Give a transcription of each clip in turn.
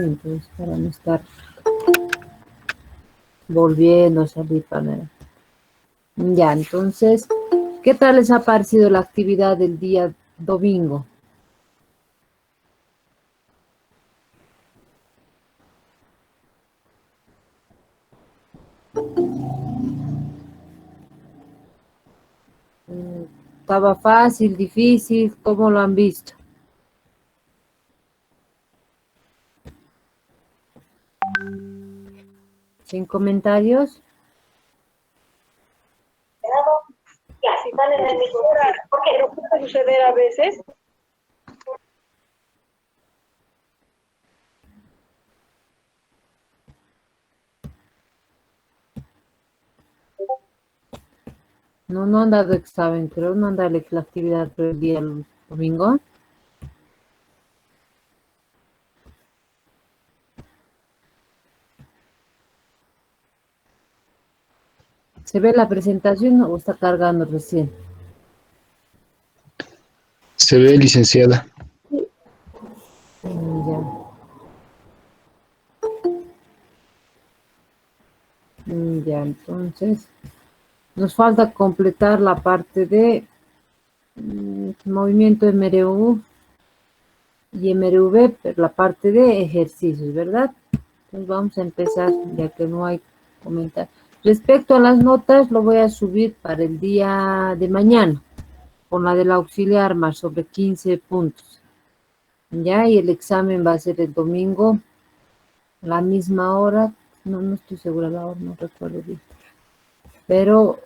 entonces para no estar volviendo a salir para nada. Ya, entonces, ¿qué tal les ha parecido la actividad del día domingo? ¿Estaba fácil, difícil? ¿Cómo lo han visto? ¿Sin comentarios? Ya, si salen en mi hora, porque no puede suceder a veces. No han dado examen, creo, no han dado la actividad por el día domingo. ¿Se ve la presentación o está cargando recién? Se ve, licenciada. Ya. Ya, entonces nos falta completar la parte de movimiento MRU y MRV, pero la parte de ejercicios, ¿verdad? Entonces vamos a empezar, ya que no hay comentarios. Respecto a las notas, lo voy a subir para el día de mañana, con la del auxiliar más sobre 15 puntos. Ya, y el examen va a ser el domingo, a la misma hora. No estoy segura la hora, no recuerdo bien. Pero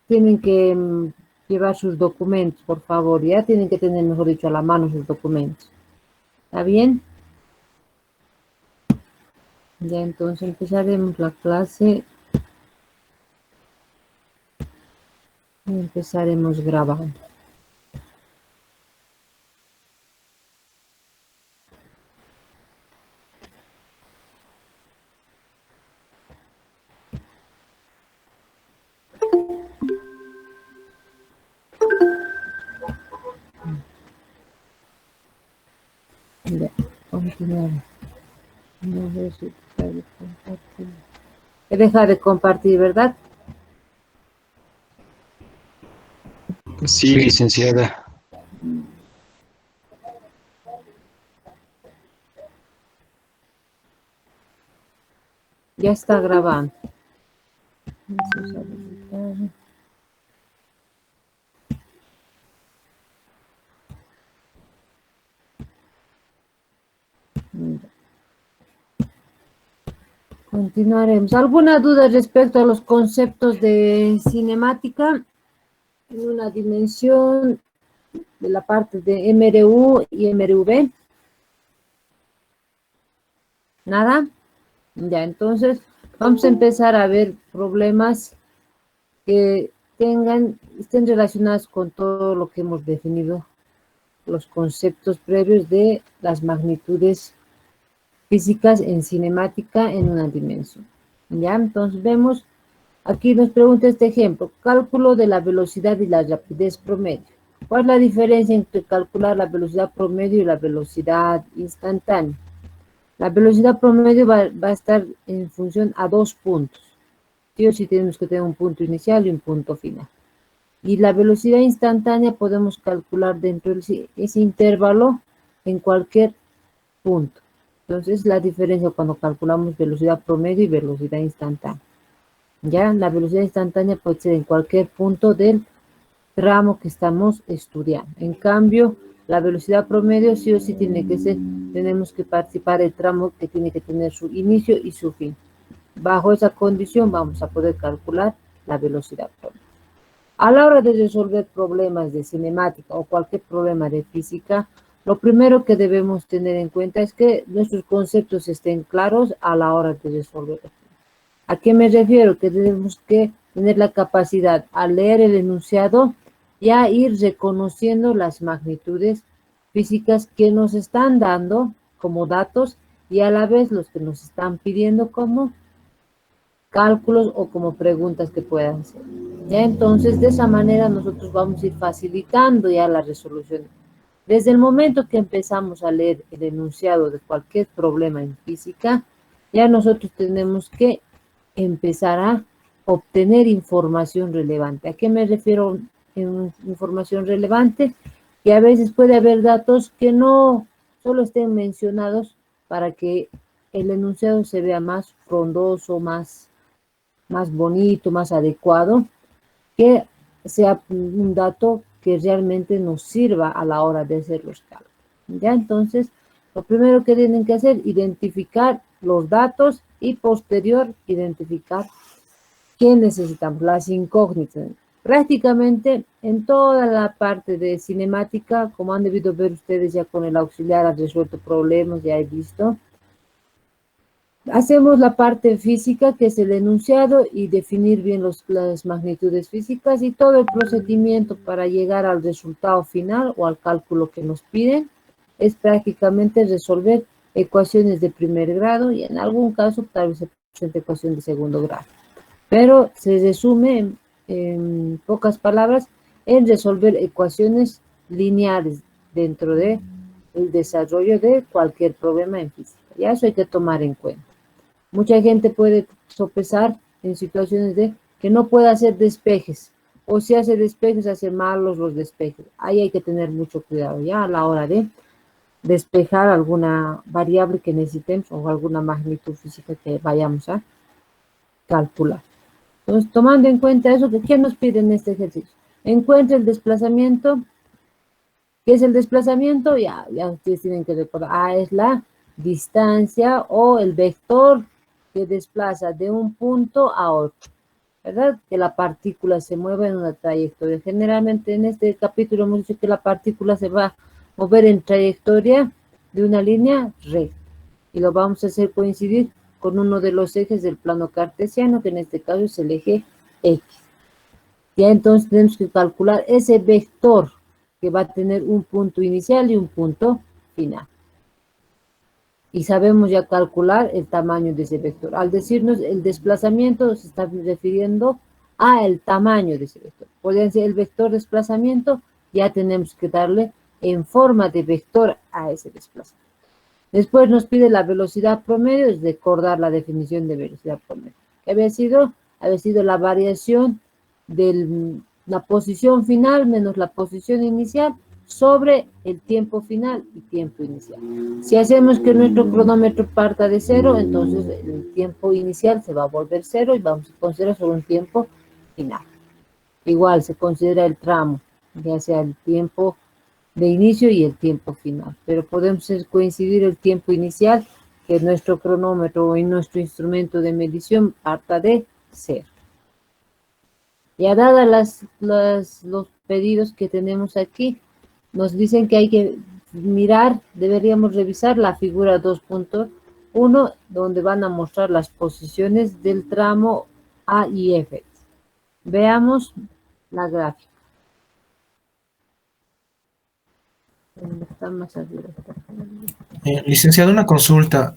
tienen que llevar sus documentos, por favor. Ya tienen que tener, mejor dicho, a la mano sus documentos. ¿Está bien? Ya, entonces empezaremos la clase. Y empezaremos grabando. Ya, continuamos. No sé si deja de compartir. Deja de compartir, ¿verdad? Sí, licenciada. Ya está grabando. Vamos a habilitar. Continuaremos. ¿Alguna duda respecto a los conceptos de cinemática en una dimensión de la parte de MRU y MRV? ¿Nada? Ya, entonces vamos a empezar a ver problemas que estén relacionados con todo lo que hemos definido, los conceptos previos de las magnitudes físicas en cinemática en una dimensión. Ya, entonces vemos, aquí nos pregunta este ejemplo, cálculo de la velocidad y la rapidez promedio. ¿Cuál es la diferencia entre calcular la velocidad promedio y la velocidad instantánea? La velocidad promedio va a estar en función a 2 puntos. Sí o sí tenemos que tener un punto inicial y un punto final. Y la velocidad instantánea podemos calcular dentro de ese intervalo en cualquier punto. Entonces, la diferencia cuando calculamos velocidad promedio y velocidad instantánea. Ya, la velocidad instantánea puede ser en cualquier punto del tramo que estamos estudiando. En cambio, la velocidad promedio sí o sí tiene que ser, tenemos que participar el tramo que tiene que tener su inicio y su fin. Bajo esa condición vamos a poder calcular la velocidad promedio. A la hora de resolver problemas de cinemática o cualquier problema de física, lo primero que debemos tener en cuenta es que nuestros conceptos estén claros a la hora de resolver. ¿A qué me refiero? Que tenemos que tener la capacidad al leer el enunciado y a ir reconociendo las magnitudes físicas que nos están dando como datos y a la vez los que nos están pidiendo como cálculos o como preguntas que puedan ser. Ya entonces de esa manera nosotros vamos a ir facilitando ya la resolución Desde el momento que empezamos a leer el enunciado de cualquier problema en física, ya nosotros tenemos que empezar a obtener información relevante. ¿A qué me refiero en información relevante? Que a veces puede haber datos que no solo estén mencionados para que el enunciado se vea más frondoso, más bonito, más adecuado, que sea un dato que realmente nos sirva a la hora de hacer los cálculos. ¿Ya? Entonces, lo primero que tienen que hacer, identificar los datos y posterior identificar qué necesitamos, las incógnitas. Prácticamente en toda la parte de cinemática, como han debido ver ustedes ya con el auxiliar, han resuelto problemas, ya he visto. Hacemos la parte física, que es el enunciado, y definir bien las magnitudes físicas y todo el procedimiento para llegar al resultado final o al cálculo que nos piden. Es prácticamente resolver ecuaciones de primer grado y en algún caso tal vez se presente ecuación de segundo grado. Pero se resume en pocas palabras en resolver ecuaciones lineales dentro del desarrollo de cualquier problema en física. Ya eso hay que tomar en cuenta. Mucha gente puede sopesar en situaciones de que no puede hacer despejes, o si hace despejes, hace malos los despejes. Ahí hay que tener mucho cuidado ya a la hora de despejar alguna variable que necesitemos o alguna magnitud física que vayamos a calcular. Entonces, tomando en cuenta eso, ¿qué nos pide en este ejercicio? Encuentre el desplazamiento. ¿Qué es el desplazamiento? Ya ustedes tienen que recordar. Es la distancia o el vector que desplaza de un punto a otro, ¿verdad? Que la partícula se mueva en una trayectoria. Generalmente en este capítulo hemos dicho que la partícula se va a mover en trayectoria de una línea recta. Y lo vamos a hacer coincidir con uno de los ejes del plano cartesiano, que en este caso es el eje X. Ya entonces tenemos que calcular ese vector que va a tener un punto inicial y un punto final. Y sabemos ya calcular el tamaño de ese vector. Al decirnos el desplazamiento, se está refiriendo al tamaño de ese vector. Podría ser el vector desplazamiento, ya tenemos que darle en forma de vector a ese desplazamiento. Después nos pide la velocidad promedio, es recordar la definición de velocidad promedio. ¿Qué había sido? Había sido la variación de la posición final menos la posición inicial sobre el tiempo final y tiempo inicial. Si hacemos que nuestro cronómetro parta de cero, entonces el tiempo inicial se va a volver cero y vamos a considerar solo un tiempo final. Igual se considera el tramo, ya sea el tiempo de inicio y el tiempo final, pero podemos hacer coincidir el tiempo inicial, que nuestro cronómetro y nuestro instrumento de medición parta de cero. Ya dadas los pedidos que tenemos aquí, nos dicen que hay que mirar, deberíamos revisar la figura 2.1, donde van a mostrar las posiciones del tramo A y F. Veamos la gráfica. Está más arriba. Licenciado, una consulta.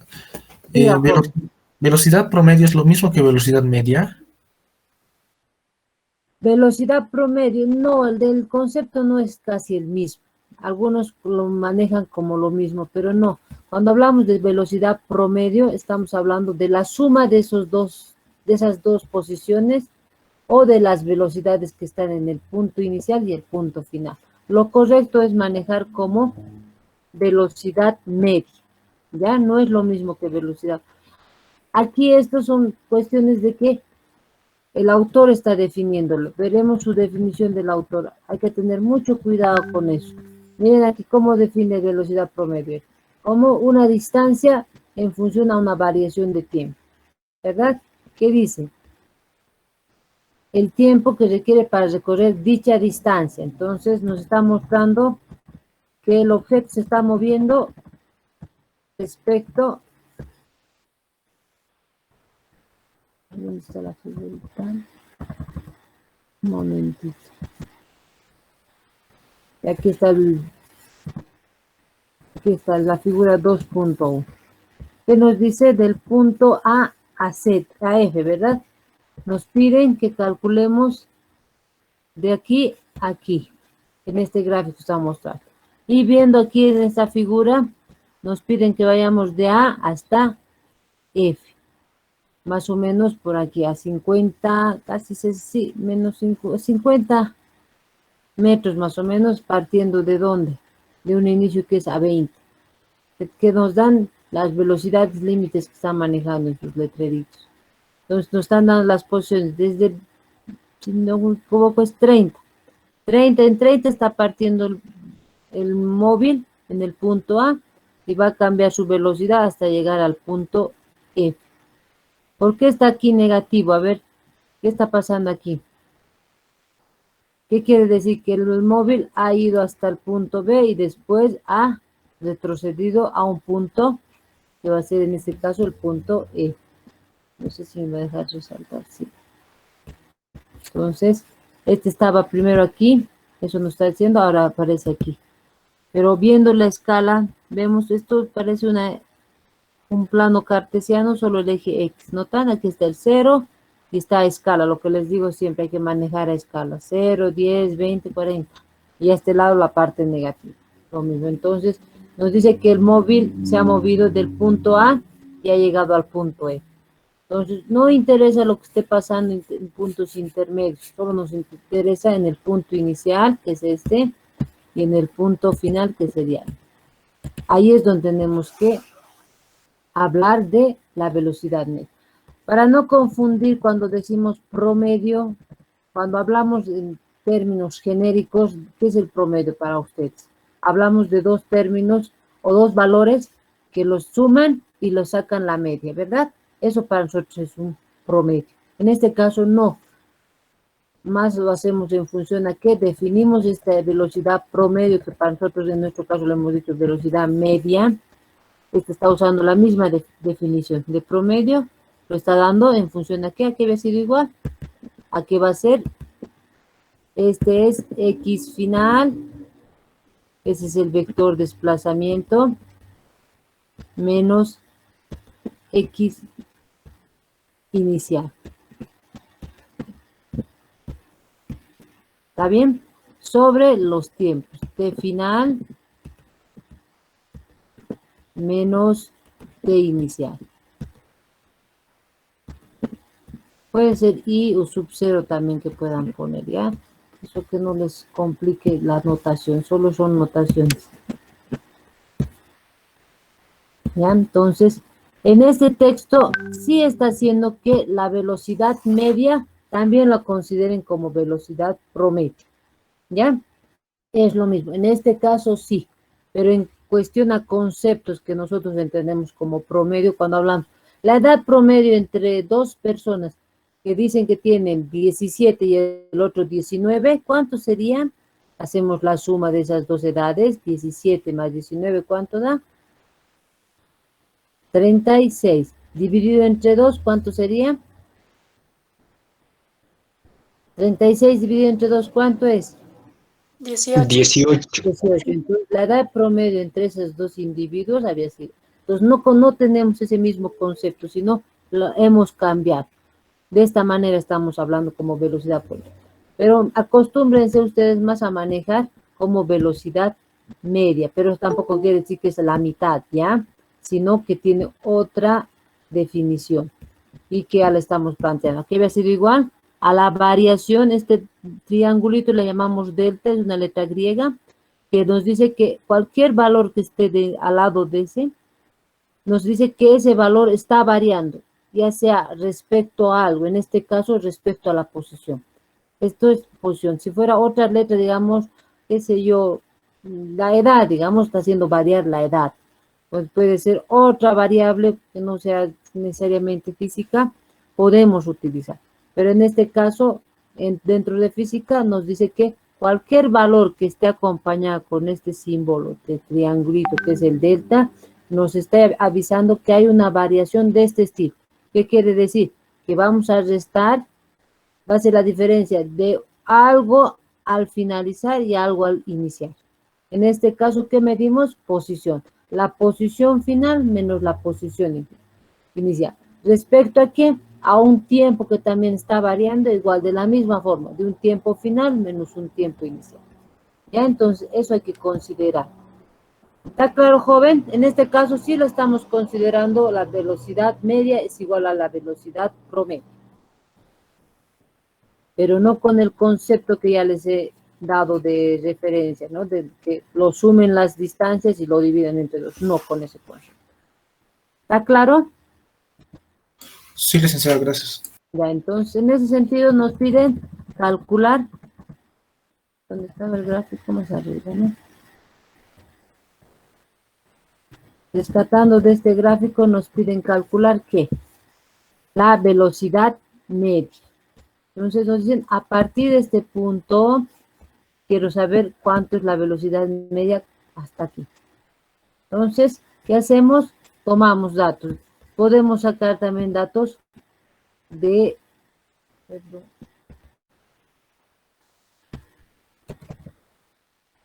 ¿Velocidad promedio es lo mismo que velocidad media? Velocidad promedio, no, el del concepto no es casi el mismo. Algunos lo manejan como lo mismo, pero no. Cuando hablamos de velocidad promedio, estamos hablando de la suma de esas dos posiciones o de las velocidades que están en el punto inicial y el punto final. Lo correcto es manejar como velocidad media, ¿ya? No es lo mismo que velocidad. Aquí estas son cuestiones de que el autor está definiéndolo. Veremos su definición del autor. Hay que tener mucho cuidado con eso. Miren aquí cómo define velocidad promedio. Como una distancia en función a una variación de tiempo. ¿Verdad? ¿Qué dice? El tiempo que requiere para recorrer dicha distancia. Entonces nos está mostrando que el objeto se está moviendo respecto. ¿Dónde está la figurita? Un momentito. Y aquí está la figura 2.1. Que nos dice del punto A a Z, a F, ¿verdad? Nos piden que calculemos de aquí a aquí. En este gráfico está mostrado. Y viendo aquí en esta figura, nos piden que vayamos de A hasta F. Más o menos por aquí, a 50, casi sí, menos 50 metros más o menos, partiendo de dónde, de un inicio que es a 20, que nos dan las velocidades límites que están manejando en sus letreritos. Entonces nos están dando las posiciones desde, si no me equivoco, es 30. En 30 está partiendo el móvil en el punto A y va a cambiar su velocidad hasta llegar al punto F. ¿Por qué está aquí negativo? A ver, ¿qué está pasando aquí? ¿Qué quiere decir? Que el móvil ha ido hasta el punto B y después ha retrocedido a un punto que va a ser en este caso el punto E. No sé si me va a dejar resaltar, sí. Entonces, este estaba primero aquí, eso nos está diciendo, ahora aparece aquí. Pero viendo la escala, vemos, esto parece un plano cartesiano, solo el eje X. ¿Notan? Aquí está el 0 y está a escala, lo que les digo siempre, hay que manejar a escala. 0, 10, 20, 40. Y a este lado la parte negativa. Lo mismo. Entonces, nos dice que el móvil se ha movido del punto A y ha llegado al punto E. Entonces, no interesa lo que esté pasando en puntos intermedios, solo nos interesa en el punto inicial, que es este, y en el punto final, que sería. Ahí es donde tenemos que hablar de la velocidad media. Para no confundir cuando decimos promedio, cuando hablamos en términos genéricos, ¿qué es el promedio para ustedes? Hablamos de dos términos o dos valores que los suman y los sacan la media, ¿verdad? Eso para nosotros es un promedio. En este caso no. Más lo hacemos en función a que definimos esta velocidad promedio, que para nosotros en nuestro caso lo hemos dicho velocidad media. Este está usando la misma definición de promedio, lo está dando en función a qué había sido igual, a qué va a ser, este es X final, ese es el vector desplazamiento, menos X inicial. ¿Está bien? Sobre los tiempos, T final menos T inicial. Puede ser I o sub 0 también que puedan poner, ¿ya? Eso que no les complique la notación, solo son notaciones. ¿Ya? Entonces, en este texto sí está haciendo que la velocidad media también la consideren como velocidad promedio. ¿Ya? Es lo mismo. En este caso sí, pero en cuestión a conceptos que nosotros entendemos como promedio, cuando hablamos la edad promedio entre dos personas que dicen que tienen 17 y el otro 19, ¿cuánto serían? Hacemos la suma de esas dos edades, 17 más 19, ¿cuánto da? 36. Dividido entre 2, ¿cuánto sería? 36 dividido entre 2, ¿cuánto es? 18. 18. 18. Entonces, la edad promedio entre esos dos individuos había sido. Entonces, no tenemos ese mismo concepto, sino lo hemos cambiado. De esta manera estamos hablando como velocidad promedio. Pero acostúmbrense ustedes más a manejar como velocidad media, pero tampoco quiere decir que es la mitad, ¿ya? Sino que tiene otra definición y que ya la estamos planteando. Aquí había sido igual a la variación, este triangulito le llamamos delta, es una letra griega, que nos dice que cualquier valor que esté al lado de ese, nos dice que ese valor está variando, ya sea respecto a algo, en este caso respecto a la posición. Esto es posición. Si fuera otra letra, digamos, qué sé yo, la edad, digamos, está haciendo variar la edad. Pues puede ser otra variable que no sea necesariamente física, podemos utilizar. Pero en este caso, dentro de física, nos dice que cualquier valor que esté acompañado con este símbolo de triangulito, que es el delta, nos está avisando que hay una variación de este estilo. ¿Qué quiere decir? Que vamos a restar, va a ser la diferencia de algo al finalizar y algo al iniciar. En este caso, ¿qué medimos? Posición. La posición final menos la posición inicial. ¿Respecto a qué? A un tiempo que también está variando, igual de la misma forma, de un tiempo final menos un tiempo inicial. ¿Ya? Entonces, eso hay que considerar. ¿Está claro, joven? En este caso sí lo estamos considerando, la velocidad media es igual a la velocidad promedio. Pero no con el concepto que ya les he dado de referencia, ¿no? De que lo sumen las distancias y lo dividen entre dos, no con ese concepto. ¿Está claro? Sí, licenciada, gracias. Ya, entonces, en ese sentido nos piden calcular, ¿dónde estaba el gráfico? Más arriba, ¿no? Rescatando de este gráfico nos piden calcular ¿qué? La velocidad media. Entonces nos dicen, a partir de este punto, quiero saber cuánto es la velocidad media hasta aquí. Entonces, ¿qué hacemos? Tomamos datos. Podemos sacar también datos de... Perdón.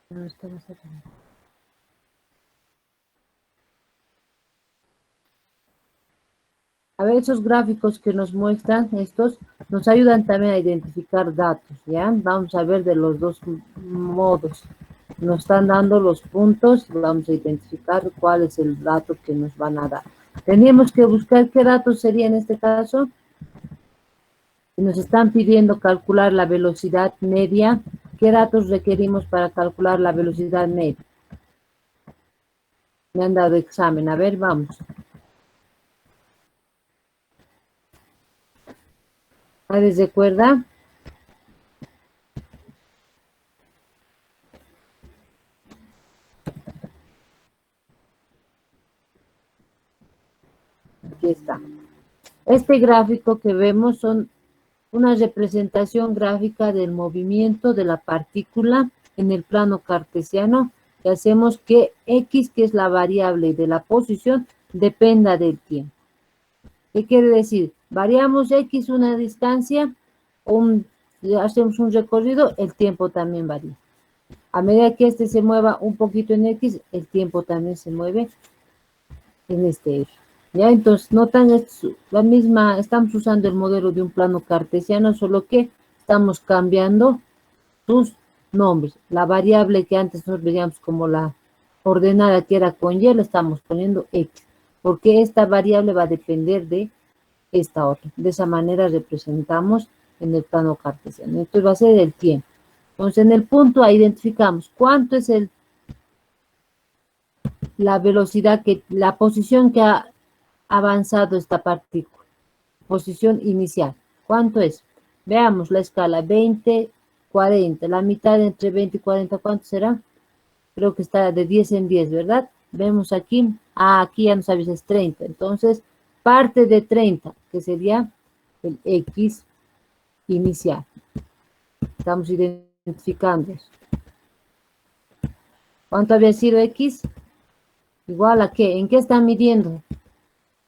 No estaba sacando. A ver, esos gráficos que nos muestran, estos, nos ayudan también a identificar datos, ¿ya? Vamos a ver de los dos modos. Nos están dando los puntos, vamos a identificar cuál es el dato que nos van a dar. Teníamos que buscar qué datos sería en este caso. Nos están pidiendo calcular la velocidad media. ¿Qué datos requerimos para calcular la velocidad media? Me han dado examen, a ver, vamos. ¿Nadie recuerda? Aquí está. Este gráfico que vemos son una representación gráfica del movimiento de la partícula en el plano cartesiano, que hacemos que X, que es la variable de la posición, dependa del tiempo. ¿Qué quiere decir? Variamos X una distancia, hacemos un recorrido, el tiempo también varía. A medida que este se mueva un poquito en X, el tiempo también se mueve en este eje. ¿Ya? Entonces, notan, es la misma, estamos usando el modelo de un plano cartesiano, solo que estamos cambiando sus nombres. La variable que antes nos veíamos como la ordenada que era con Y, le estamos poniendo X, porque esta variable va a depender de esta otra. De esa manera representamos en el plano cartesiano. Esto va a ser el tiempo. Entonces, en el punto A identificamos cuánto es la velocidad, la posición que ha avanzado esta partícula. Posición inicial. ¿Cuánto es? Veamos la escala 20, 40. La mitad entre 20 y 40, ¿cuánto será? Creo que está de 10 en 10, ¿verdad? Vemos aquí. Aquí ya nos avisa es 30. Entonces, parte de 30, que sería el X inicial. Estamos identificando eso. ¿Cuánto había sido X? ¿Igual a qué? ¿En qué están midiendo?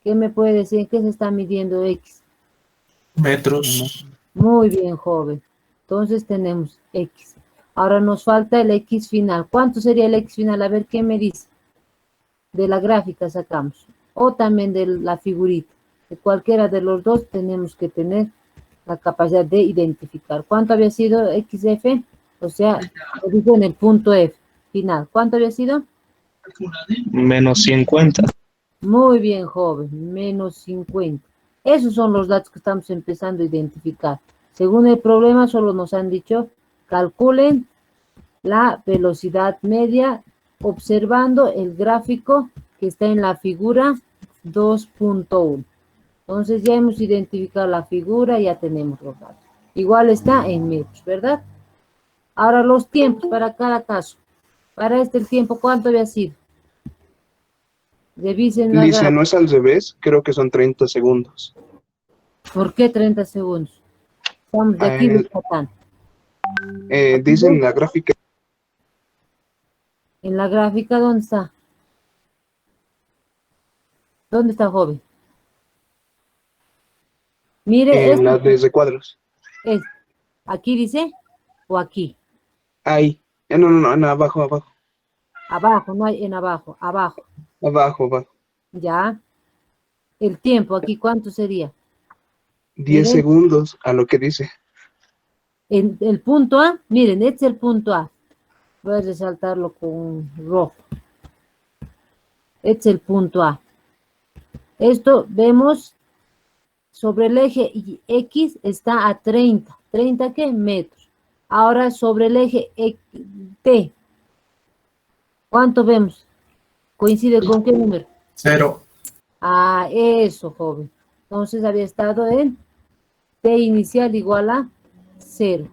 ¿Qué me puede decir? ¿En qué se está midiendo X? Metros. Muy bien, joven. Entonces tenemos X. Ahora nos falta el X final. ¿Cuánto sería el X final? A ver, ¿qué me dice? De la gráfica sacamos. O también de la figurita. De cualquiera de los dos tenemos que tener la capacidad de identificar. ¿Cuánto había sido XF? O sea, lo digo en el punto F final. ¿Cuánto había sido? Menos 50. Muy bien, joven, menos 50. Esos son los datos que estamos empezando a identificar. Según el problema, solo nos han dicho, calculen la velocidad media observando el gráfico que está en la figura 2.1. Entonces ya hemos identificado la figura, ya tenemos los datos. Igual está en metros, ¿verdad? Ahora los tiempos para cada caso. Para este el tiempo, ¿cuánto había sido? Revisen la Lice, gráfica. no es al revés, creo que son 30 segundos. ¿Por qué 30 segundos? Estamos de aquí rescatando. Dice en la gráfica. En la gráfica, ¿dónde está? ¿Dónde está, joven? Mire, En la de recuadros. ¿aquí dice? ¿O aquí? Ahí. No, abajo, abajo. Abajo, no hay en abajo, abajo. Abajo. Ya. El tiempo, aquí, ¿cuánto sería? 10 Miren, segundos a lo que dice. en el punto A, miren, este es el punto A. Voy a resaltarlo con rojo. Este es el punto A. Esto vemos sobre el eje X está a 30. ¿30 qué? Metros. Ahora sobre el eje T. ¿Cuánto vemos? ¿Coincide con qué número? 0. Ah, eso, joven. Entonces había estado en T inicial igual a 0.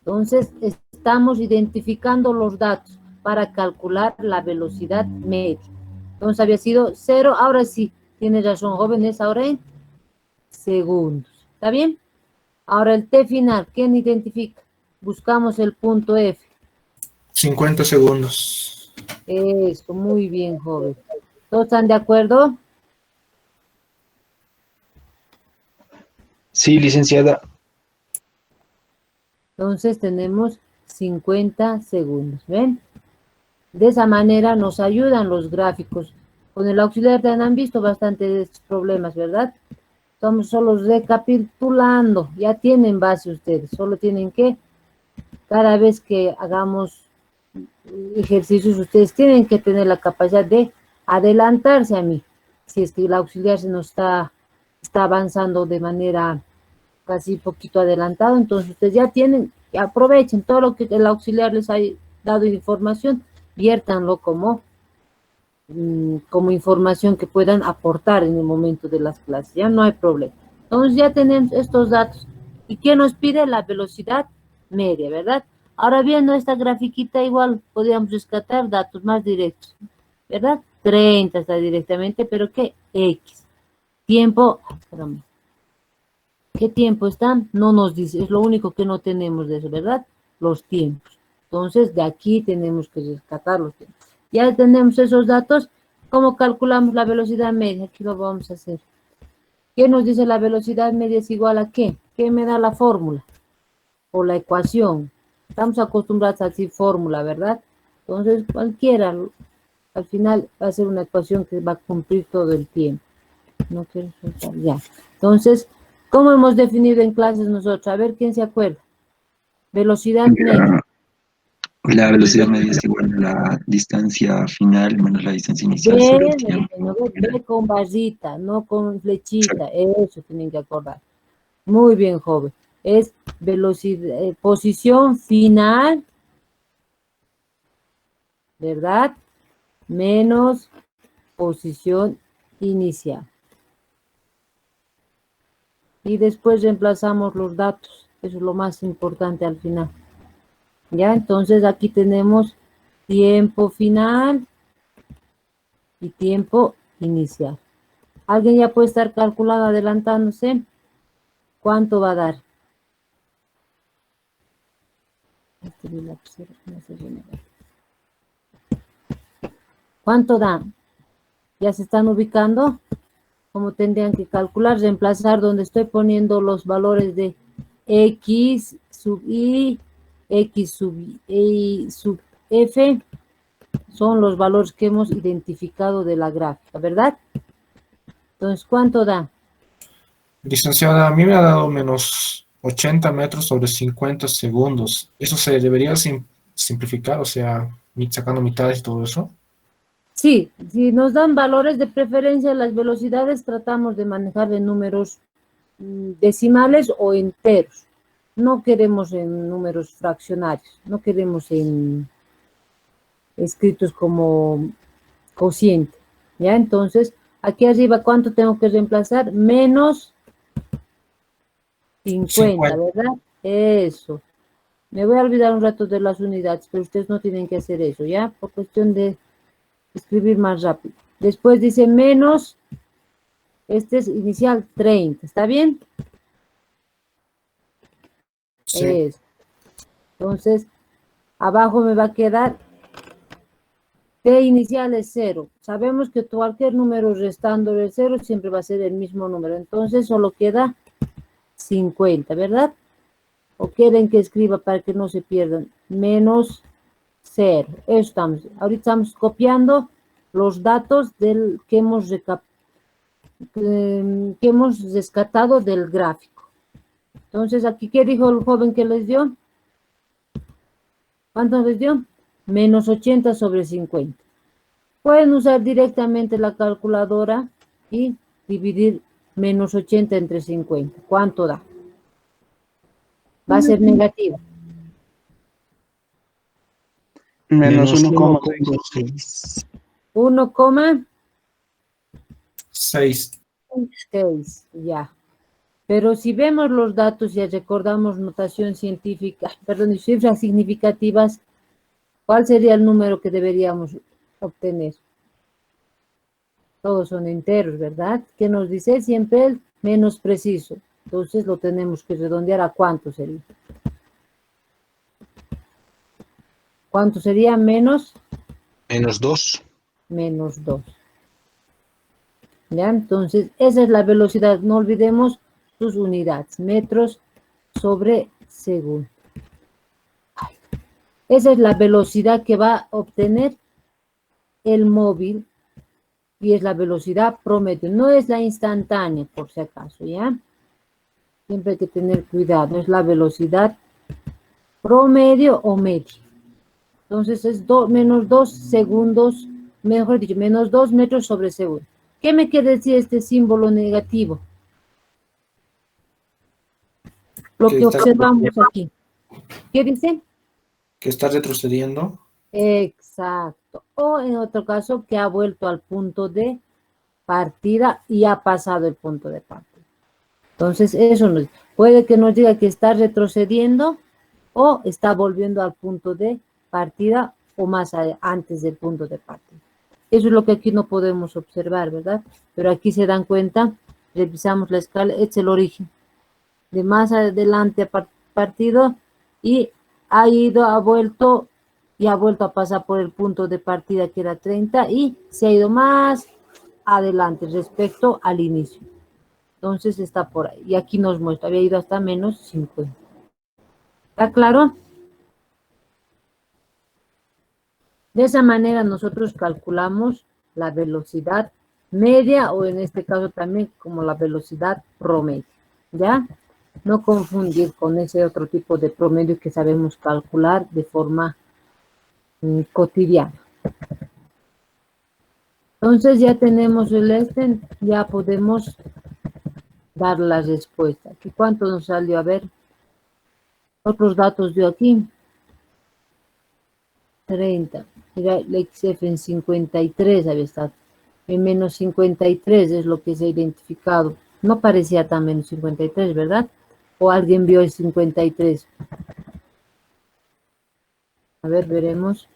Entonces estamos identificando los datos para calcular la velocidad media. Entonces había sido 0. Ahora sí, tiene razón, jóvenes, ahora en segundos. ¿Está bien? Ahora el T final, ¿quién identifica? Buscamos el punto F. 50 segundos. Eso, muy bien, joven. ¿Todos están de acuerdo? Sí, licenciada. Entonces tenemos 50 segundos, ¿ven? De esa manera nos ayudan los gráficos. Con el auxiliar han visto bastantes problemas, ¿verdad? Estamos solo recapitulando. Ya tienen base ustedes. Solo tienen que, cada vez que hagamos ejercicios, ustedes tienen que tener la capacidad de adelantarse a mí. Si es que el auxiliar se nos está avanzando de manera casi poquito adelantado, entonces ustedes ya tienen, aprovechen todo lo que el auxiliar les ha dado de información, viértanlo como información que puedan aportar en el momento de las clases, ya no hay problema. Entonces ya tenemos estos datos. ¿Y qué nos pide? La velocidad media, ¿verdad? Ahora viendo esta grafiquita igual podríamos rescatar datos más directos, ¿verdad? 30 está directamente, pero ¿qué? X. Tiempo, espérame. ¿Qué tiempo están? No nos dice, es lo único que no tenemos de eso, ¿verdad? Los tiempos. Entonces, de aquí tenemos que rescatar los tiempos. Ya tenemos esos datos. ¿Cómo calculamos la velocidad media? Aquí lo vamos a hacer. ¿Qué nos dice la velocidad media es igual a qué? ¿Qué me da la fórmula? O la ecuación. Estamos acostumbrados a decir fórmula, ¿verdad? Entonces, cualquiera, al final va a ser una ecuación que va a cumplir todo el tiempo. No quiero soltar, ya. Entonces, ¿cómo hemos definido en clases nosotros? A ver, ¿quién se acuerda? Velocidad media. La velocidad media es igual a la distancia final menos la distancia inicial sobre el tiempo. Ve con barrita, no con flechita. Eso tienen que acordar. Muy bien, joven. Es velocidad, posición final, ¿verdad? Menos posición inicial. Y después reemplazamos los datos. Eso es lo más importante al final. Ya, entonces aquí tenemos tiempo final y tiempo inicial. ¿Alguien ya puede estar calculando, adelantándose? ¿Cuánto va a dar? ¿Cuánto da? ¿Ya se están ubicando? ¿Cómo tendrían que calcular? Reemplazar donde estoy poniendo los valores de X sub I, X sub Y sub F, son los valores que hemos identificado de la gráfica, ¿verdad? Entonces, ¿cuánto da? Licenciada, a mí me ha dado menos 80 metros sobre 50 segundos. ¿Eso se debería simplificar? O sea, sacando mitades y todo eso. Sí, si nos dan valores de preferencia, las velocidades tratamos de manejar en números decimales o enteros. No queremos en números fraccionarios, no queremos en escritos como cociente, ¿ya? Entonces, aquí arriba, ¿cuánto tengo que reemplazar? Menos 50, ¿verdad? Eso. Me voy a olvidar un rato de las unidades, pero ustedes no tienen que hacer eso, ¿ya? Por cuestión de escribir más rápido. Después dice menos, este es inicial 30, ¿está bien? Sí. Eso. Entonces, abajo me va a quedar T inicial es 0. Sabemos que cualquier número restando el 0 siempre va a ser el mismo número. Entonces, solo queda 50, ¿verdad? ¿O quieren que escriba para que no se pierdan? Menos 0. Eso estamos. Ahorita estamos copiando los datos del que hemos rescatado del gráfico. Entonces, aquí, ¿qué dijo el joven que les dio? ¿Cuánto les dio? Menos 80 sobre 50. Pueden usar directamente la calculadora y dividir menos 80 entre 50. ¿Cuánto da? Va a ser negativo. Menos Menos 1,6. 1,6, 6. ya. Pero si vemos los datos y recordamos notación científica, perdón, y cifras significativas, ¿cuál sería el número que deberíamos obtener? Todos son enteros, ¿verdad? ¿Qué nos dice? Siempre el menos preciso. Entonces lo tenemos que redondear a cuánto sería. ¿Cuánto sería? Menos 2. menos 2. ¿Ya? Entonces, esa es la velocidad. No olvidemos sus unidades. Metros sobre segundo. Esa es la velocidad que va a obtener el móvil y es la velocidad promedio. No es la instantánea, por si acaso, ¿ya? Siempre hay que tener cuidado. Es la velocidad promedio o media. Entonces es menos 2 segundos, mejor dicho, menos 2 metros sobre segundo. ¿Qué me quiere decir este símbolo negativo? Lo Que que está observamos aquí. ¿Qué dice? Que está retrocediendo. Exacto. O en otro caso, que ha vuelto al punto de partida y ha pasado el punto de partida. Entonces, eso puede que nos diga que está retrocediendo o está volviendo al punto de partida o más antes del punto de partida. Eso es lo que aquí no podemos observar, ¿verdad? Pero aquí se dan cuenta, revisamos la escala, este es el origen. De más adelante a partido y ha vuelto a pasar por el punto de partida que era 30 y se ha ido más adelante respecto al inicio. Entonces está por ahí. Y aquí nos muestra, había ido hasta menos 50. ¿Está claro? De esa manera nosotros calculamos la velocidad media o en este caso también como la velocidad promedio. ¿Ya? No confundir con ese otro tipo de promedio que sabemos calcular de forma cotidiana. Entonces ya tenemos el ya podemos dar la respuesta. ¿Y cuánto nos salió? A ver, otros datos dio aquí. 30. Mira, el XF en 53 había estado. En menos 53 es lo que se ha identificado. No parecía tan menos 53, ¿verdad? ¿O alguien vio el 53? A ver, veremos.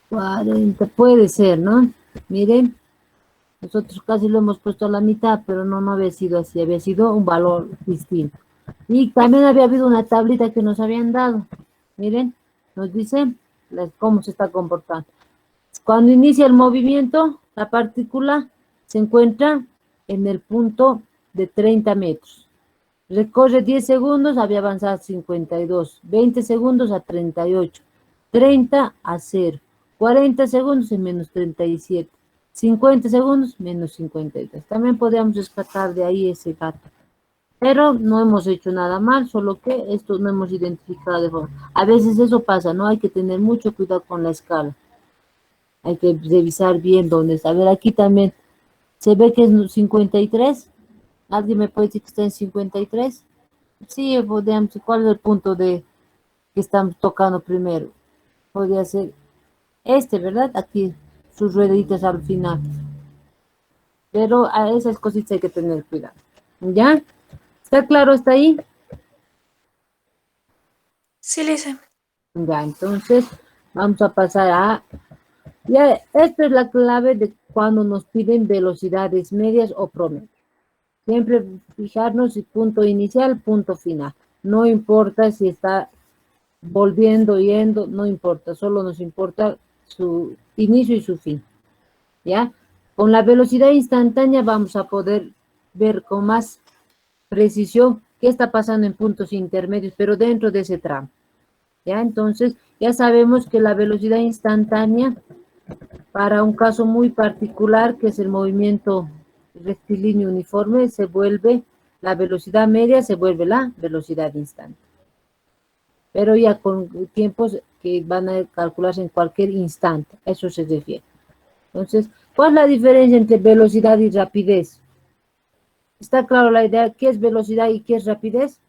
40, puede ser, ¿no? Miren, nosotros casi lo hemos puesto a la mitad, pero no había sido así, había sido un valor distinto. Y también había habido una tablita que nos habían dado. Miren, nos dice cómo se está comportando. Cuando inicia el movimiento, la partícula se encuentra en el punto de 30 metros. Recorre 10 segundos, había avanzado a 52. 20 segundos a 38. 30 a 0. 40 segundos en menos 37. 50 segundos menos 53. También podríamos rescatar de ahí ese dato. Pero no hemos hecho nada mal, solo que esto no hemos identificado de forma. A veces eso pasa, ¿no? Hay que tener mucho cuidado con la escala. Hay que revisar bien dónde está. A ver, aquí también se ve que es 53. ¿Alguien me puede decir que está en 53? Sí, podríamos. ¿Cuál es el punto de que estamos tocando primero? Podría ser ¿verdad? Aquí, sus rueditas al final. Pero a esas cositas hay que tener cuidado. ¿Ya? ¿Está claro hasta ahí? Sí, Lisa. Ya, entonces vamos a pasar a... Ya, esta es la clave de cuando nos piden velocidades medias o promedio. Siempre fijarnos si punto inicial, punto final. No importa si está volviendo, yendo, no importa. Solo nos importa su inicio y su fin. ¿Ya? Con la velocidad instantánea vamos a poder ver con más precisión qué está pasando en puntos intermedios, pero dentro de ese tramo. ¿Ya? Entonces, ya sabemos que la velocidad instantánea, para un caso muy particular, que es el movimiento rectilíneo uniforme, se vuelve la velocidad media, se vuelve la velocidad instantánea. pero ya con tiempos que van a calcularse en cualquier instante. A eso se refiere. Entonces, ¿cuál es la diferencia entre velocidad y rapidez? ¿Está claro la idea? ¿Qué es velocidad y qué es rapidez?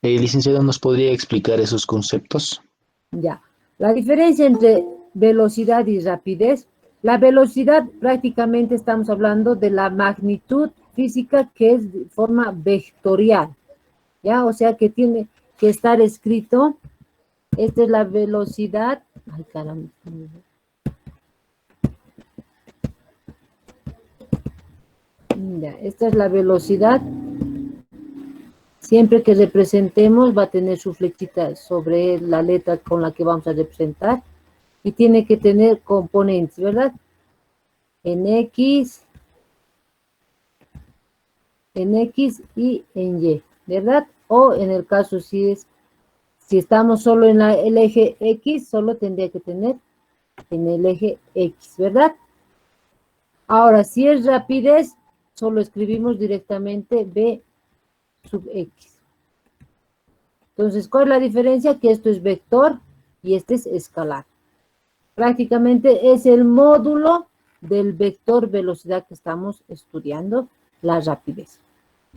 Licenciado, ¿nos podría explicar esos conceptos? Ya. La diferencia entre velocidad y rapidez, la velocidad prácticamente estamos hablando de la magnitud física que es de forma vectorial, ¿ya? O sea que tiene que estar escrito, esta es la velocidad, ay caramba, ya, esta es la velocidad. Siempre que representemos va a tener su flechita sobre la letra con la que vamos a representar y tiene que tener componentes, ¿verdad? En X y en Y, ¿verdad? O en el caso si estamos solo en el eje X, solo tendría que tener en el eje X, ¿verdad? Ahora, si es rapidez, solo escribimos directamente B sub X. Entonces, ¿cuál es la diferencia? Que esto es vector y este es escalar. Prácticamente es el módulo del vector velocidad que estamos estudiando, la rapidez.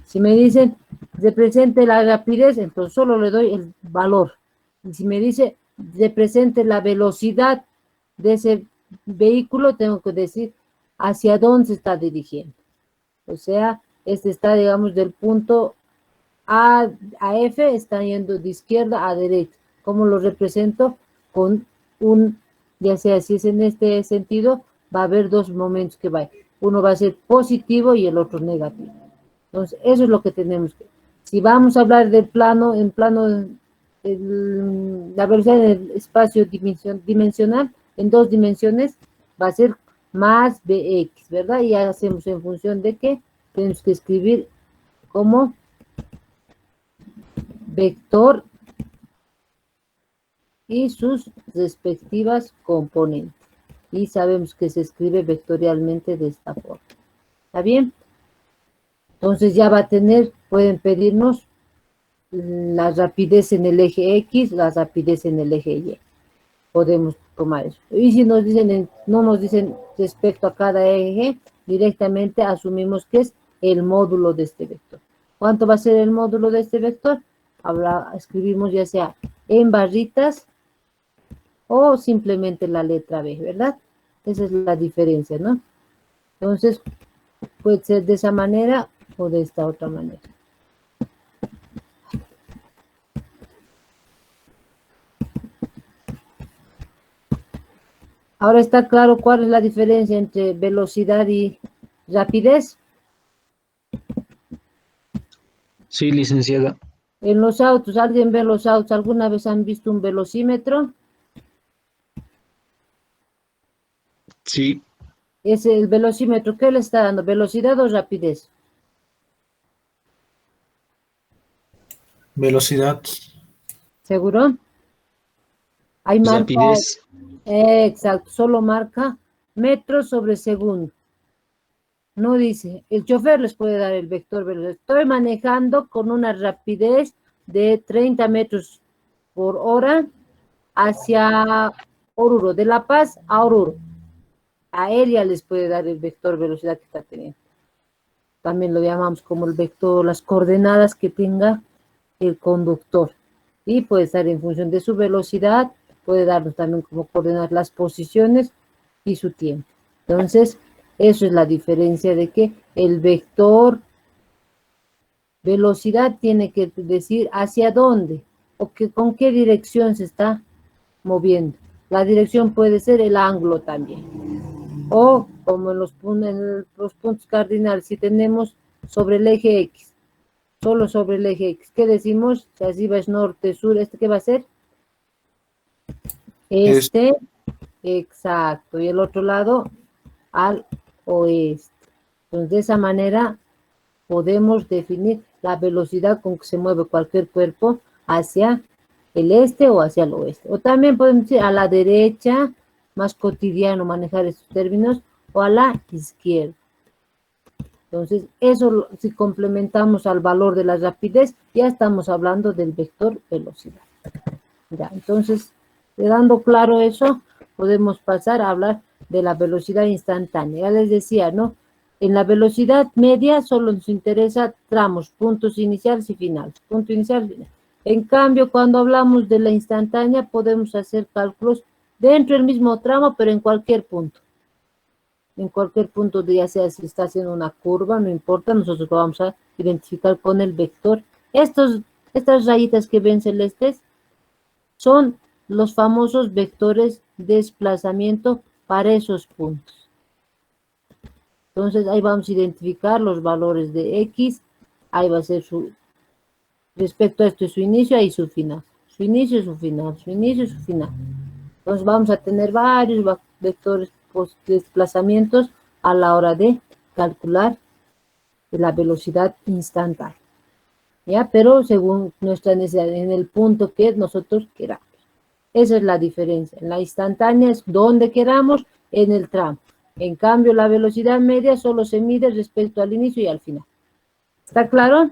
Si me dicen, represente la rapidez, entonces solo le doy el valor. Y si me dice, represente la velocidad de ese vehículo, tengo que decir hacia dónde se está dirigiendo. O sea, este está, digamos, del punto A a F, está yendo de izquierda a derecha. ¿Cómo lo represento? Con un, ya sea si es en este sentido, va a haber dos momentos que va. Uno va a ser positivo y el otro negativo. Entonces, eso es lo que tenemos que. Si vamos a hablar del plano, en plano, la velocidad en el espacio dimensional, en dos dimensiones, va a ser más Bx, ¿verdad? Y ya hacemos en función de que tenemos que escribir como vector y sus respectivas componentes. Y sabemos que se escribe vectorialmente de esta forma. ¿Está bien? Entonces ya va a tener, pueden pedirnos la rapidez en el eje X, la rapidez en el eje Y. Podemos tomar eso. Y si nos dicen, no nos dicen respecto a cada eje, directamente asumimos que es el módulo de este vector. ¿Cuánto va a ser el módulo de este vector? Escribimos ya sea en barritas o simplemente la letra B, ¿verdad? Esa es la diferencia, ¿no? Entonces, puede ser de esa manera o de esta otra manera. Ahora está claro cuál es la diferencia entre velocidad y rapidez. Sí, licenciada. En los autos, ¿alguien ve los autos? ¿Alguna vez han visto un velocímetro? Sí, Es el velocímetro, ¿qué le está dando? ¿Velocidad o rapidez? Velocidad. ¿Seguro? Hay marca. rapidez. Exacto, solo marca metros sobre segundo. No dice, el chofer les puede dar el vector velocidad. Estoy manejando con una rapidez de 30 metros por hora hacia Oruro, de La Paz a Oruro. A él ya les puede dar el vector velocidad que está teniendo. También lo llamamos como el vector, las coordenadas que tenga el conductor. Y puede estar en función de su velocidad, puede darnos también como coordenar las posiciones y su tiempo. Entonces, eso es la diferencia de que el vector velocidad tiene que decir hacia dónde o con qué dirección se está moviendo. La dirección puede ser el ángulo también. O como en los puntos cardinales, si tenemos sobre el eje X, solo sobre el eje X, ¿qué decimos? Si así va es norte, sur, ¿este qué va a ser? Exacto, y el otro lado al oeste. Entonces, de esa manera podemos definir la velocidad con que se mueve cualquier cuerpo hacia el este o hacia el oeste. O también podemos decir a la derecha, más cotidiano manejar estos términos, o a la izquierda. Entonces, eso si complementamos al valor de la rapidez, ya estamos hablando del vector velocidad. Ya, entonces, quedando claro eso, podemos pasar a hablar de la velocidad instantánea. Ya les decía, ¿no? En la velocidad media solo nos interesa tramos, puntos iniciales y finales. Punto inicial y final. En cambio, cuando hablamos de la instantánea, podemos hacer cálculos dentro del mismo tramo, pero en cualquier punto. En cualquier punto, ya sea si está haciendo una curva, no importa, nosotros lo vamos a identificar con el vector. Estas rayitas que ven celestes son los famosos vectores de desplazamiento para esos puntos. Entonces, ahí vamos a identificar los valores de X, ahí va a ser respecto a esto es su inicio y su final. Su inicio y su final, su inicio y su final. Entonces, vamos a tener varios vectores de desplazamientos a la hora de calcular la velocidad instantánea. ¿Ya? Pero según nuestra necesidad, en el punto que nosotros queramos. Esa es la diferencia. En la instantánea es donde queramos, en el tramo. En cambio, la velocidad media solo se mide respecto al inicio y al final. ¿Está claro?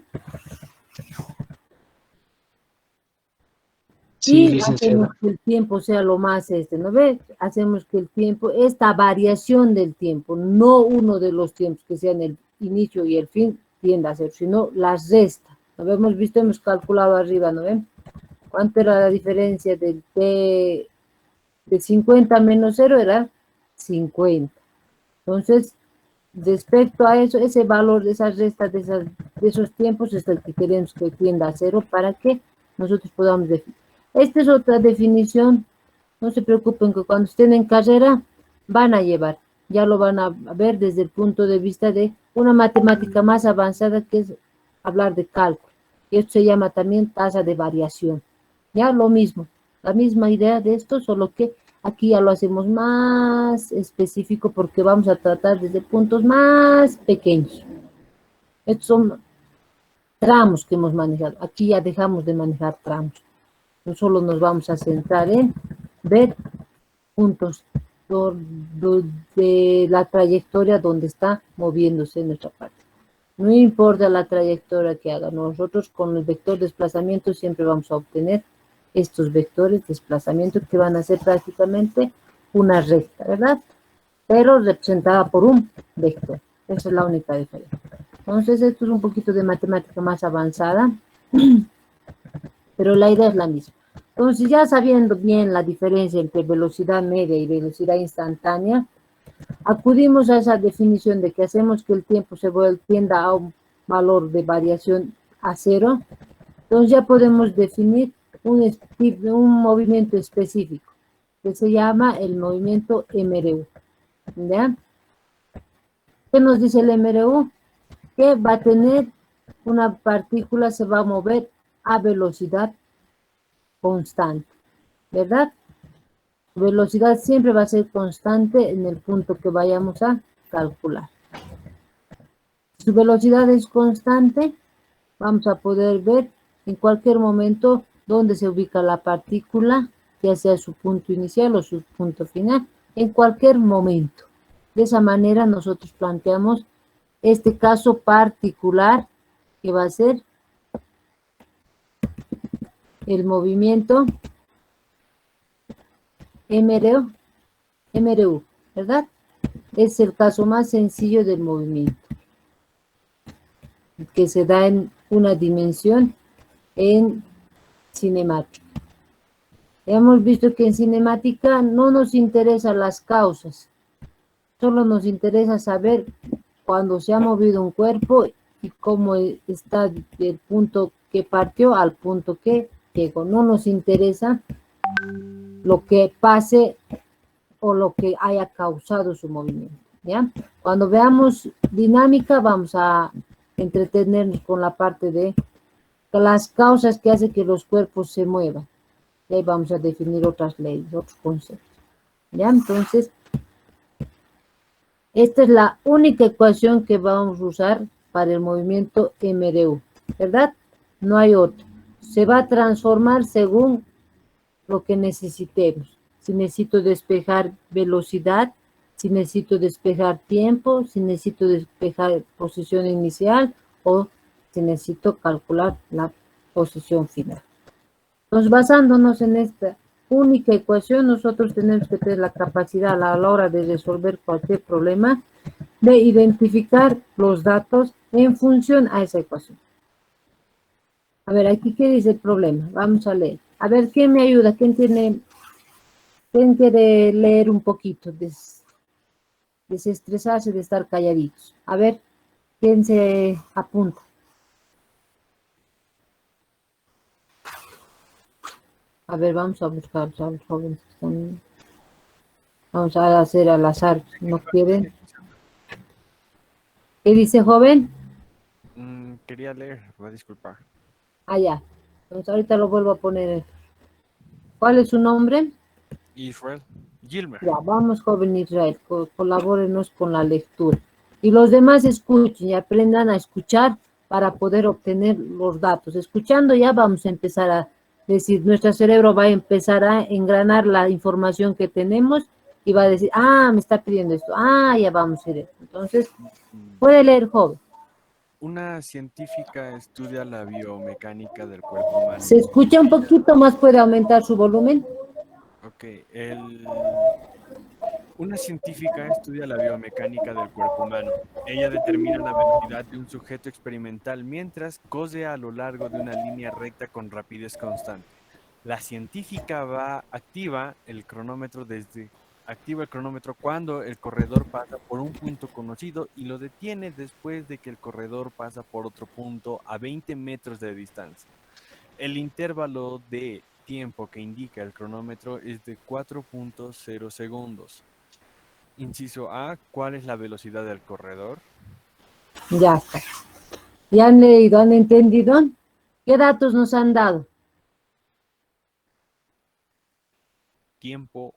Sí, Y licenciada. hacemos que el tiempo sea lo más ¿no ve? Hacemos que el tiempo, esta variación del tiempo, no uno de los tiempos que sean el inicio y el fin, tiende a ser, sino la resta. ¿No hemos visto? Hemos calculado arriba, ¿no ven? ¿Cuánto era la diferencia del T de 50 menos 0? Era 50. Entonces, respecto a eso, ese valor de esas restas de esos tiempos es el que queremos que tienda a 0 para que nosotros podamos definir. Esta es otra definición. No se preocupen que cuando estén en carrera van a llevar. Ya lo van a ver desde el punto de vista de una matemática más avanzada que es hablar de cálculo. Y esto se llama también tasa de variación. Ya lo mismo, la misma idea de esto, solo que aquí ya lo hacemos más específico porque vamos a tratar desde puntos más pequeños. Estos son tramos que hemos manejado. Aquí ya dejamos de manejar tramos. No solo nos vamos a centrar en ver puntos de la trayectoria donde está moviéndose nuestra parte. No importa la trayectoria que haga, nosotros con el vector de desplazamiento siempre vamos a obtener estos vectores de desplazamiento que van a ser prácticamente una recta, ¿verdad? Pero representada por un vector. Esa es la única diferencia. Entonces, esto es un poquito de matemática más avanzada, pero la idea es la misma. Entonces, ya sabiendo bien la diferencia entre velocidad media y velocidad instantánea, acudimos a esa definición de que hacemos que el tiempo se tienda a un valor de variación a 0. Entonces, ya podemos definir un movimiento específico que se llama el movimiento MRU. ¿Ya? ¿Qué nos dice el MRU? Que va a tener una partícula, se va a mover a velocidad constante, ¿verdad? Su velocidad siempre va a ser constante en el punto que vayamos a calcular. Si su velocidad es constante, vamos a poder ver en cualquier momento dónde se ubica la partícula, ya sea su punto inicial o su punto final, en cualquier momento. De esa manera nosotros planteamos este caso particular que va a ser el movimiento MRU, ¿verdad? Es el caso más sencillo del movimiento, que se da en una dimensión en cinemática. Hemos visto que en cinemática no nos interesan las causas, solo nos interesa saber cuando se ha movido un cuerpo y cómo está del punto que partió al punto que llegó. No nos interesa lo que pase o lo que haya causado su movimiento, ¿ya? Cuando veamos dinámica vamos a entretenernos con la parte de las causas que hacen que los cuerpos se muevan. Y ahí vamos a definir otras leyes, otros conceptos, ¿ya? Entonces, esta es la única ecuación que vamos a usar para el movimiento MRU, ¿verdad? No hay otra. Se va a transformar según lo que necesitemos. Si necesito despejar velocidad, si si necesito despejar tiempo, si necesito despejar posición inicial o si necesito calcular la posición final. Entonces, basándonos en esta única ecuación, nosotros tenemos que tener la capacidad a la hora de resolver cualquier problema de identificar los datos en función a esa ecuación. A ver, aquí, ¿qué dice el problema? Vamos a leer. A ver, ¿quién me ayuda? ¿Quién quiere leer un poquito? Desestresarse de estar calladitos. A ver, ¿quién se apunta? A ver, vamos a buscar a los jóvenes que están... Vamos a hacer al azar. ¿No quieren? ¿Qué dice, joven? Quería leer, voy a disculpar. Ah, ya. Entonces, ahorita lo vuelvo a poner. ¿Cuál es su nombre? Israel Gilmer. Ya, vamos, joven Israel, colabórenos con la lectura. Y los demás escuchen y aprendan a escuchar para poder obtener los datos. Escuchando ya vamos a empezar a decir, nuestro cerebro va a empezar a engranar la información que tenemos y va a decir, ah, me está pidiendo esto, ah, ya vamos a ir. Entonces, puede leer, joven. Una científica estudia la biomecánica del cuerpo humano. ¿Se escucha un poquito más? ¿Puede aumentar su volumen? Ok, una científica estudia la biomecánica del cuerpo humano. Ella determina la velocidad de un sujeto experimental mientras cose a lo largo de una línea recta con rapidez constante. La científica activa el cronómetro cuando el corredor pasa por un punto conocido y lo detiene después de que el corredor pasa por otro punto a 20 metros de distancia. El intervalo de tiempo que indica el cronómetro es de 4.0 segundos. Inciso A, ¿cuál es la velocidad del corredor? Ya está. ¿Ya han leído? ¿Han entendido? ¿Qué datos nos han dado? Tiempo.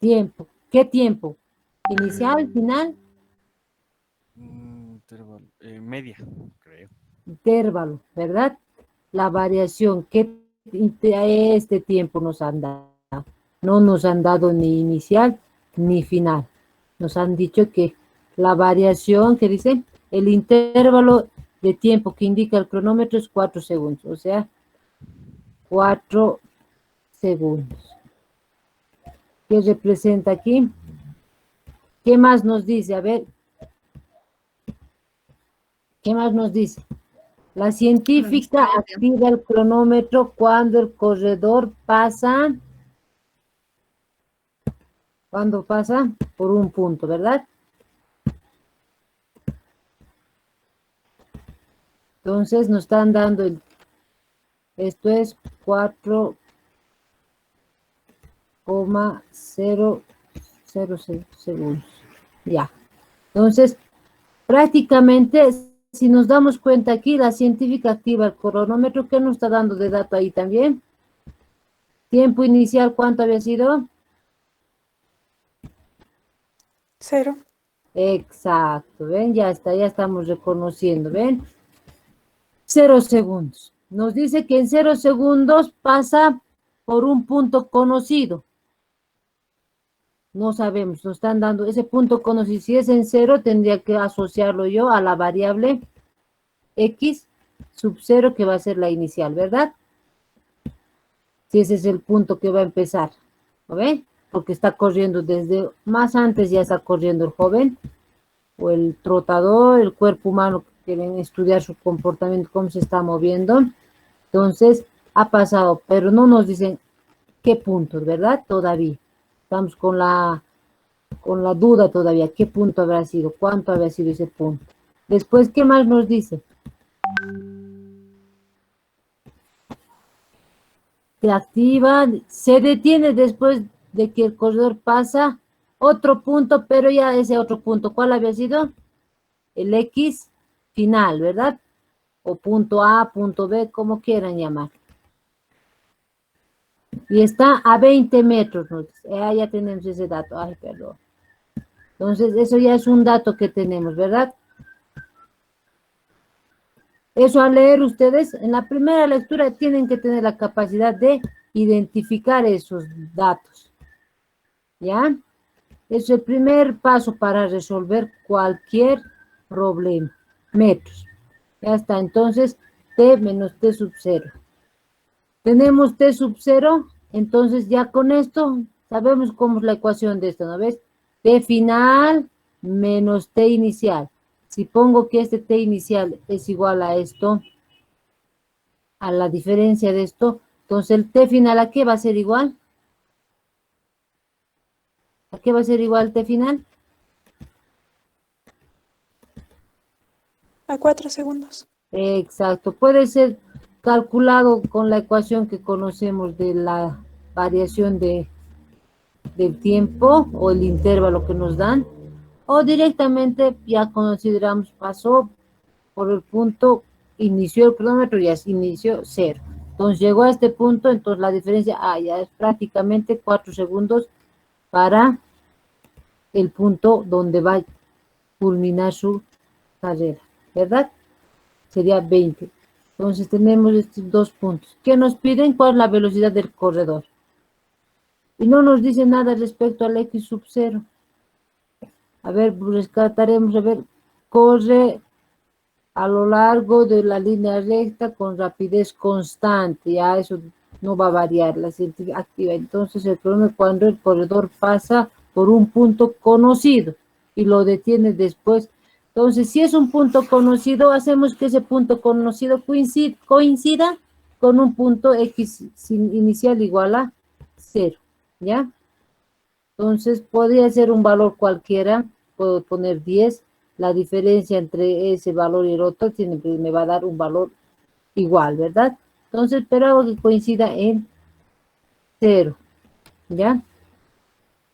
Tiempo. ¿Qué tiempo? ¿Inicial, final? Intervalo, media, creo. Intervalo, ¿verdad? La variación, ¿qué este tiempo nos han dado? No nos han dado ni inicial ni final. Nos han dicho que la variación, ¿qué dice? El intervalo de tiempo que indica el cronómetro es 4 segundos, o sea, 4 segundos. ¿Qué representa aquí? ¿Qué más nos dice? A ver. ¿Qué más nos dice? La científica activa el cronómetro cuando el corredor pasa... Cuando pasa por un punto, ¿verdad? Entonces nos están dando esto es 4,000 segundos. Ya. Entonces, prácticamente, si nos damos cuenta aquí, la científica activa el cronómetro. ¿Qué nos está dando de dato ahí también? Tiempo inicial, ¿cuánto había sido? 0. Exacto, ¿ven? Ya está, ya estamos reconociendo, ¿ven? 0 segundos. Nos dice que en 0 segundos pasa por un punto conocido. No sabemos, nos están dando ese punto conocido. Si es en 0, tendría que asociarlo yo a la variable x sub 0, que va a ser la inicial, ¿verdad? Si ese es el punto que va a empezar, ¿no ven? Porque está corriendo desde más antes, ya está corriendo el joven, o el trotador, el cuerpo humano, que quieren estudiar su comportamiento, cómo se está moviendo. Entonces, ha pasado, pero no nos dicen qué puntos, ¿verdad? Todavía. Estamos con la duda todavía, qué punto habrá sido, cuánto habrá sido ese punto. Después, ¿qué más nos dice? Se activa, se detiene después de que el corredor pasa otro punto, pero ya ese otro punto, ¿cuál había sido? El X final, ¿verdad? O punto A, punto B, como quieran llamar. Y está a 20 metros, ¿no? Ya tenemos ese dato, ay, perdón. Entonces, eso ya es un dato que tenemos, ¿verdad? Eso al leer ustedes, en la primera lectura tienen que tener la capacidad de identificar esos datos. ¿Ya? Es el primer paso para resolver cualquier problema. Metros. Ya está, entonces t menos t sub 0. Tenemos t sub 0, entonces ya con esto sabemos cómo es la ecuación de esto, ¿no ves? T final menos t inicial. Si pongo que este t inicial es igual a esto, a la diferencia de esto, entonces el t final, ¿a qué va a ser igual? ¿A qué va a ser igual el t final? A 4 segundos. Exacto, puede ser calculado con la ecuación que conocemos de la variación del tiempo o el intervalo que nos dan, o directamente ya consideramos pasó por el punto, inició el cronómetro y ya inició 0. Entonces llegó a este punto, entonces la diferencia ya es prácticamente 4 segundos para el punto donde va a culminar su carrera, ¿verdad? Sería 20. Entonces tenemos estos dos puntos. ¿Qué nos piden? ¿Cuál es la velocidad del corredor? Y no nos dice nada respecto al x sub 0. A ver, rescataremos, a ver, corre a lo largo de la línea recta con rapidez constante. Ya eso no va a variar, la científica activa. Entonces el problema es cuando el corredor pasa por un punto conocido y lo detiene después. Entonces, si es un punto conocido, hacemos que ese punto conocido coincida con un punto x inicial igual a 0, ¿ya? Entonces, podría ser un valor cualquiera, puedo poner 10, la diferencia entre ese valor y el otro me va a dar un valor igual, ¿verdad? Entonces, pero hago que coincida en 0, ¿ya?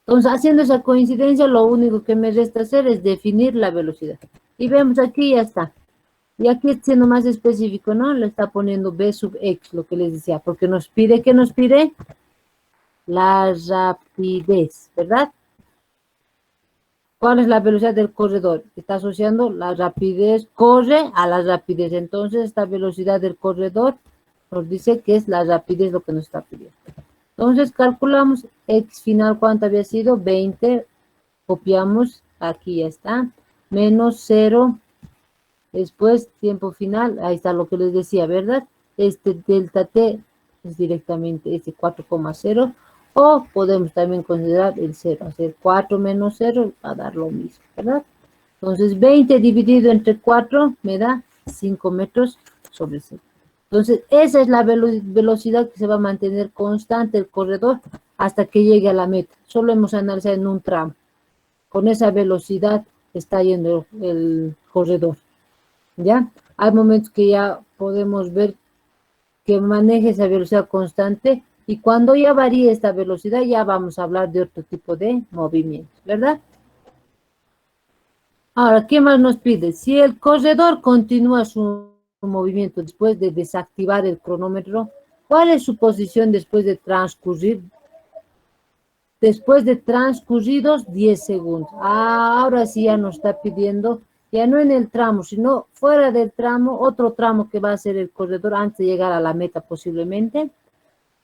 Entonces, haciendo esa coincidencia, lo único que me resta hacer es definir la velocidad. Y vemos aquí, ya está. Y aquí siendo más específico, ¿no? Le está poniendo b sub x, lo que les decía, porque nos pide, ¿qué nos pide? La rapidez, ¿verdad? ¿Cuál es la velocidad del corredor? Está asociando la rapidez, corre a la rapidez. Entonces, esta velocidad del corredor nos dice que es la rapidez lo que nos está pidiendo. Entonces, calculamos x final, ¿cuánto había sido? 20. Copiamos, aquí ya está. Menos 0. Después, tiempo final, ahí está lo que les decía, ¿verdad? Este delta t es directamente este 4,0. O podemos también considerar el 0. Hacer 4 menos 0 va a dar lo mismo, ¿verdad? Entonces, 20 dividido entre 4 me da 5 metros sobre 0. Entonces, esa es la velocidad que se va a mantener constante el corredor hasta que llegue a la meta. Solo hemos analizado en un tramo. Con esa velocidad está yendo el corredor, ¿ya? Hay momentos que ya podemos ver que maneje esa velocidad constante y cuando ya varíe esta velocidad ya vamos a hablar de otro tipo de movimientos, ¿verdad? Ahora, ¿qué más nos pide? Si el corredor continúa su movimiento después de desactivar el cronómetro, ¿cuál es su posición después de transcurrir? Después de transcurridos 10 segundos. Ahora sí ya nos está pidiendo, ya no en el tramo, sino fuera del tramo, otro tramo que va a ser el corredor antes de llegar a la meta posiblemente.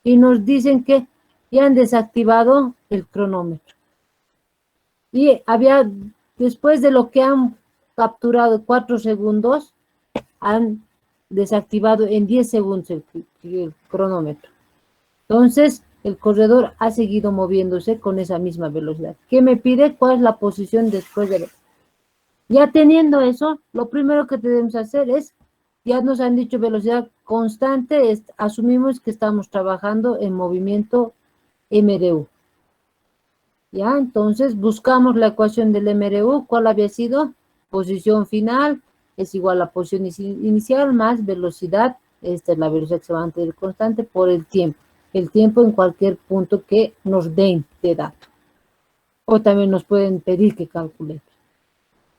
Y nos dicen que ya han desactivado el cronómetro. Y después de lo que han capturado 4 segundos, han desactivado en 10 segundos el cronómetro. Entonces, el corredor ha seguido moviéndose con esa misma velocidad. ¿Qué me pide? ¿Cuál es la posición después de Ya teniendo eso, lo primero que debemos hacer es, ya nos han dicho velocidad constante, asumimos que estamos trabajando en movimiento MDU. ¿Ya? Entonces, buscamos la ecuación del MDU. ¿Cuál había sido? Posición final es igual a posición inicial más velocidad. Esta es la velocidad que se va a mantener constante por el tiempo. El tiempo en cualquier punto que nos den de dato. O también nos pueden pedir que calculemos.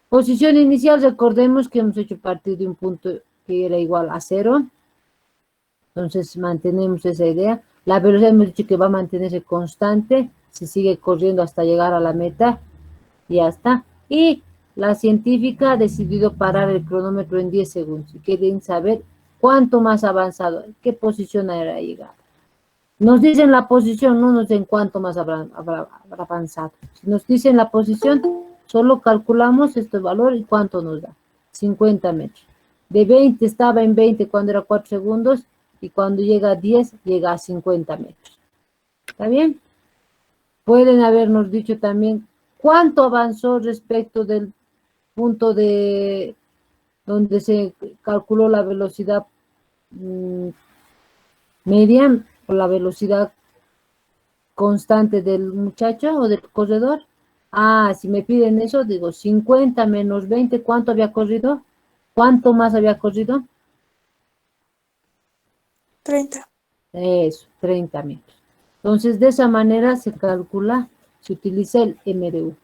Posición inicial, recordemos que hemos hecho partir de un punto que era igual a 0. Entonces, mantenemos esa idea. La velocidad hemos dicho que va a mantenerse constante. Se sigue corriendo hasta llegar a la meta. Ya está. Y la científica ha decidido parar el cronómetro en 10 segundos. Y quieren saber cuánto más avanzado, qué posición habrá llegado. Nos dicen la posición, no nos dicen cuánto más habrá avanzado. Si nos dicen la posición, solo calculamos este valor y cuánto nos da. 50 metros. De 20 estaba en 20 cuando era 4 segundos y cuando llega a 10 llega a 50 metros. ¿Está bien? Pueden habernos dicho también cuánto avanzó respecto del punto de donde se calculó la velocidad media o la velocidad constante del muchacho o del corredor. Ah, si me piden eso, digo 50 menos 20, ¿cuánto había corrido? ¿Cuánto más había corrido? 30. Eso, 30 metros. Entonces, de esa manera se calcula, se utiliza el MRU.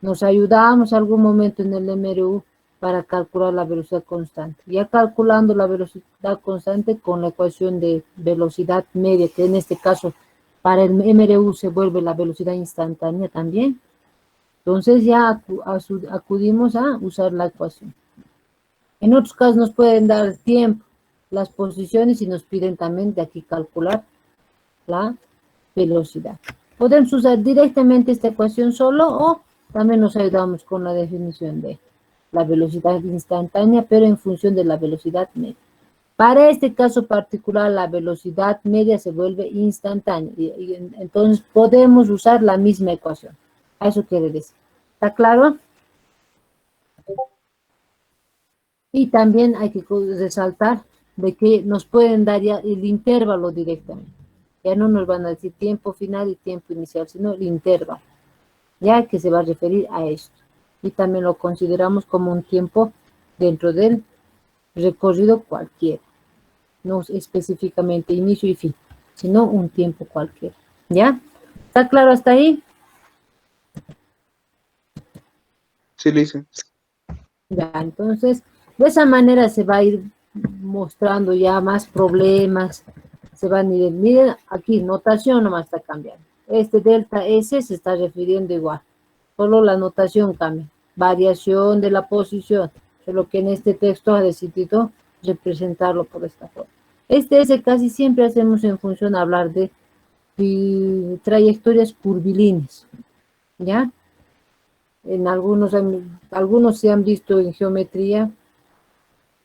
Nos ayudamos algún momento en el MRU para calcular la velocidad constante. Ya calculando la velocidad constante con la ecuación de velocidad media, que en este caso para el MRU se vuelve la velocidad instantánea también. Entonces ya acudimos a usar la ecuación. En otros casos nos pueden dar tiempo, las posiciones y nos piden también de aquí calcular la velocidad. Podemos usar directamente esta ecuación solo o también nos ayudamos con la definición de la velocidad instantánea, pero en función de la velocidad media. Para este caso particular, la velocidad media se vuelve instantánea y entonces podemos usar la misma ecuación. A eso quiere decir. ¿Está claro? Y también hay que resaltar de que nos pueden dar ya el intervalo directamente. Ya no nos van a decir tiempo final y tiempo inicial, sino el intervalo, ya que se va a referir a esto. Y también lo consideramos como un tiempo dentro del recorrido cualquiera. No específicamente inicio y fin, sino un tiempo cualquiera. ¿Ya? ¿Está claro hasta ahí? Sí, Lisa. Ya, entonces, de esa manera se va a ir mostrando ya más problemas, se van a ir, miren, aquí notación nomás está cambiando. Este delta S se está refiriendo igual, solo la notación cambia, variación de la posición, solo que en este texto ha decidido representarlo por esta forma. Este S casi siempre hacemos en función de hablar de trayectorias curvilíneas, ¿ya? En algunos se han visto en geometría,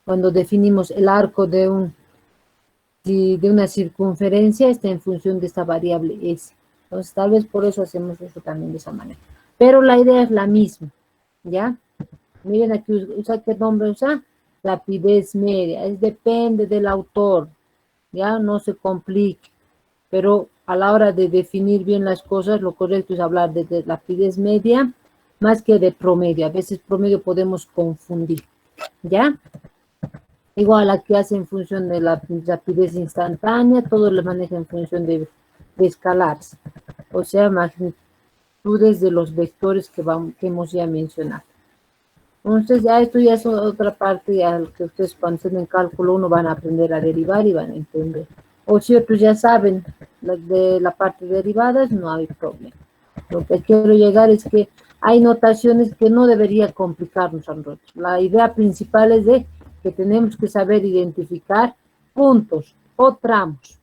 cuando definimos el arco de una circunferencia, está en función de esta variable S. Entonces, tal vez por eso hacemos eso también de esa manera. Pero la idea es la misma, ¿ya? Miren aquí, usa qué nombre usa, rapidez media, depende del autor, ¿ya? No se complique, pero a la hora de definir bien las cosas, lo correcto es hablar de rapidez media, más que de promedio. A veces promedio podemos confundir, ¿ya? Igual aquí hace en función de la rapidez instantánea, todo lo maneja en función de escalares, o sea, magnitudes de los vectores que hemos ya mencionado. Entonces, ya esto ya es otra parte al que ustedes cuando estén en cálculo 1 van a aprender a derivar y van a entender. O si otros ya saben de la parte de derivadas, no hay problema. Lo que quiero llegar es que hay notaciones que no debería complicarnos a nosotros. La idea principal es de que tenemos que saber identificar puntos o tramos.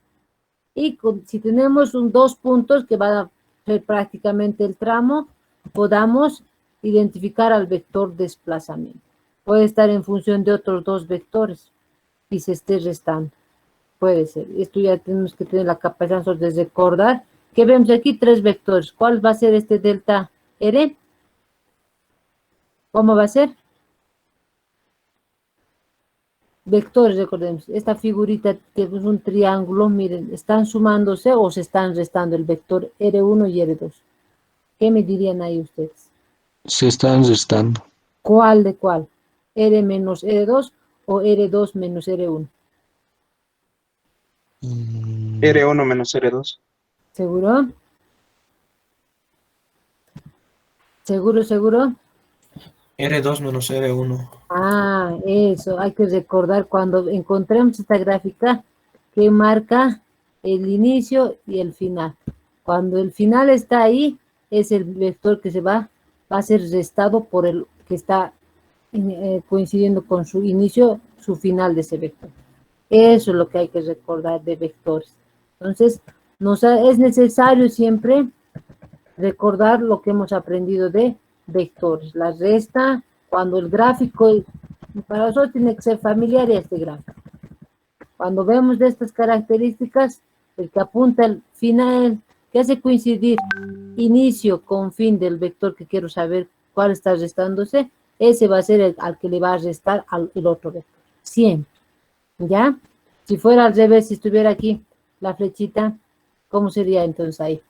Y si tenemos dos puntos que van a ser prácticamente el tramo, podamos identificar al vector desplazamiento. Puede estar en función de otros dos vectores y se esté restando. Puede ser. Esto ya tenemos que tener la capacidad de recordar que vemos aquí tres vectores. ¿Cuál va a ser este delta R? ¿Cómo va a ser? Vectores, recordemos. Esta figurita que es un triángulo, miren, ¿están sumándose o se están restando el vector R1 y R2? ¿Qué me dirían ahí ustedes? Se están restando. ¿Cuál de cuál? ¿R menos R2 o R2 menos R1? R1 menos R2. ¿Seguro? ¿Seguro, seguro? R2 menos R1. Ah, eso, hay que recordar cuando encontremos esta gráfica que marca el inicio y el final. Cuando el final está ahí, es el vector que va a ser restado por el que está coincidiendo con su inicio, su final de ese vector. Eso es lo que hay que recordar de vectores. Entonces, Es necesario siempre recordar lo que hemos aprendido de vectores. La resta, cuando el gráfico, para nosotros tiene que ser familiar este gráfico. Cuando vemos de estas características, el que apunta al final, que hace coincidir inicio con fin del vector que quiero saber cuál está restándose, ese va a ser el al que le va a restar el otro vector. Siempre. ¿Ya? Si fuera al revés, si estuviera aquí la flechita, ¿cómo sería entonces ahí?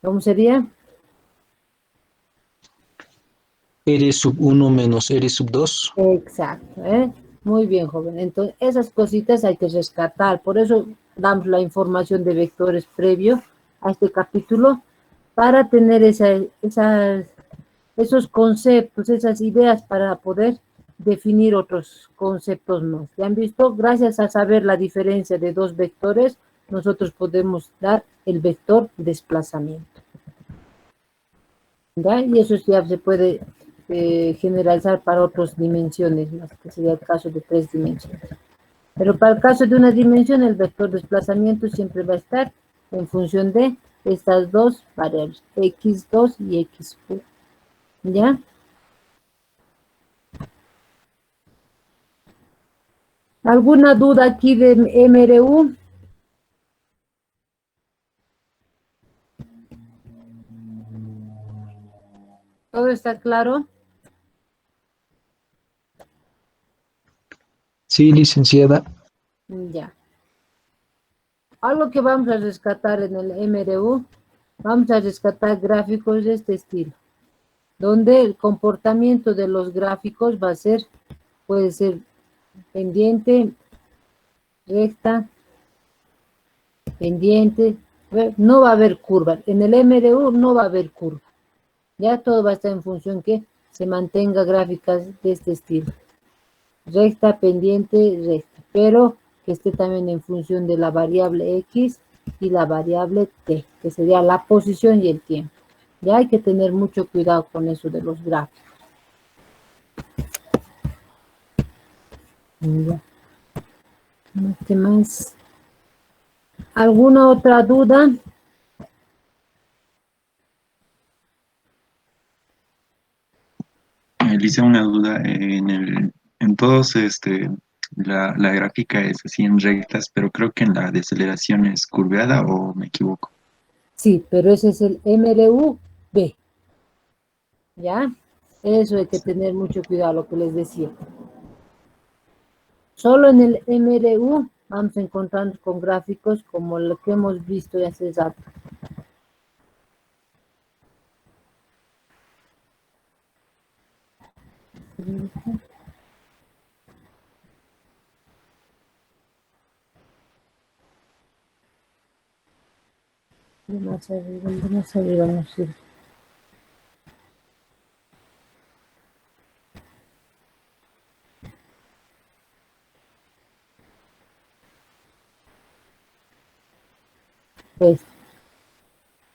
¿Cómo sería? R sub 1 menos R sub 2. Exacto, ¿eh? Muy bien, joven. Entonces, esas cositas hay que rescatar. Por eso damos la información de vectores previo a este capítulo, para tener esos conceptos, esas ideas para poder definir otros conceptos más. ¿Ya han visto? Gracias a saber la diferencia de dos vectores, nosotros podemos dar el vector desplazamiento. ¿Ya? Y eso ya se puede generalizar para otras dimensiones, más que sería el caso de 3 dimensiones. Pero para el caso de una dimensión, el vector desplazamiento siempre va a estar en función de estas dos variables, x2 y x1. ¿Ya? ¿Alguna duda aquí de MRU? ¿Todo está claro? Sí, licenciada. Ya. Algo que vamos a rescatar en el MRU, vamos a rescatar gráficos de este estilo, donde el comportamiento de los gráficos va a ser, puede ser pendiente, recta, pendiente, no va a haber curva. En el MRU no va a haber curva. Ya todo va a estar en función que se mantenga gráficas de este estilo. Recta, pendiente, recta. Pero que esté también en función de la variable X y la variable T, que sería la posición y el tiempo. Ya hay que tener mucho cuidado con eso de los gráficos. Ya. ¿Qué más? ¿Alguna otra duda? Le hice una duda en todos, la gráfica es así en rectas, pero creo que en la deceleración es curveada, o me equivoco. Sí, pero ese es el MRU-B. ¿Ya? Eso hay que tener mucho cuidado, lo que les decía. Solo en el MRU vamos a encontrarnos con gráficos como lo que hemos visto ya hace rato. De más arriba no sirve.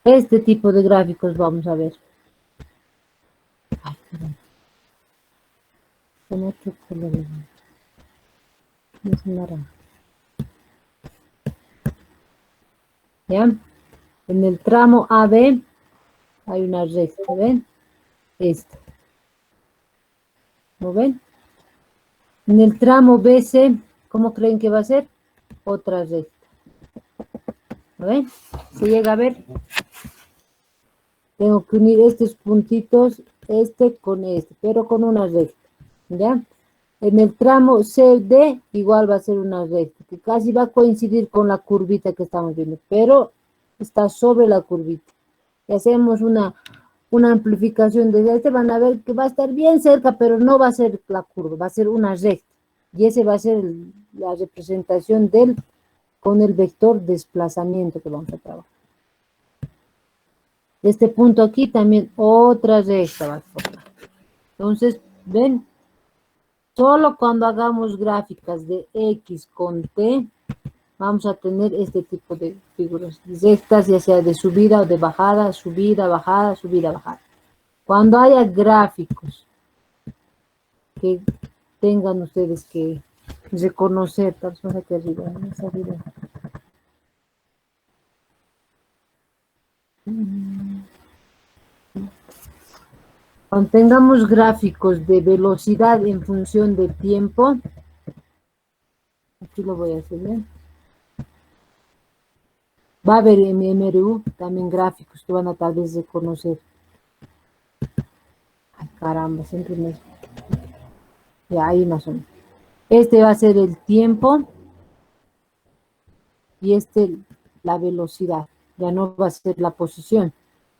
Este tipo de gráficos vamos a ver. Ay, caramba. Con otro color. Es naranja. ¿Ya? En el tramo AB hay una recta, ¿ven? Esta. ¿Lo ven? En el tramo BC, ¿cómo creen que va a ser? Otra recta. ¿Lo ven? ¿Se llega a ver? Tengo que unir estos puntitos, este con este, pero con una recta. ¿Ya? En el tramo CD igual va a ser una recta, que casi va a coincidir con la curvita que estamos viendo, pero está sobre la curvita. Si hacemos una amplificación de este, van a ver que va a estar bien cerca, pero no va a ser la curva, va a ser una recta. Y ese va a ser la representación con el vector desplazamiento que vamos a trabajar. De este punto aquí también otra recta va a formar. Entonces, ven, solo cuando hagamos gráficas de X con T, vamos a tener este tipo de figuras rectas, ya sea de subida o de bajada, subida, bajada, subida, bajada. Cuando haya gráficos que tengan ustedes que reconocer, tal vez aquí arriba, más arriba. Cuando tengamos gráficos de velocidad en función de tiempo, aquí lo voy a hacer, ¿eh? Va a haber en MRU también gráficos que van a tal vez reconocer. Ay, caramba, siempre me... Ya, ahí más o menos. Este va a ser el tiempo y este la velocidad. Ya no va a ser la posición.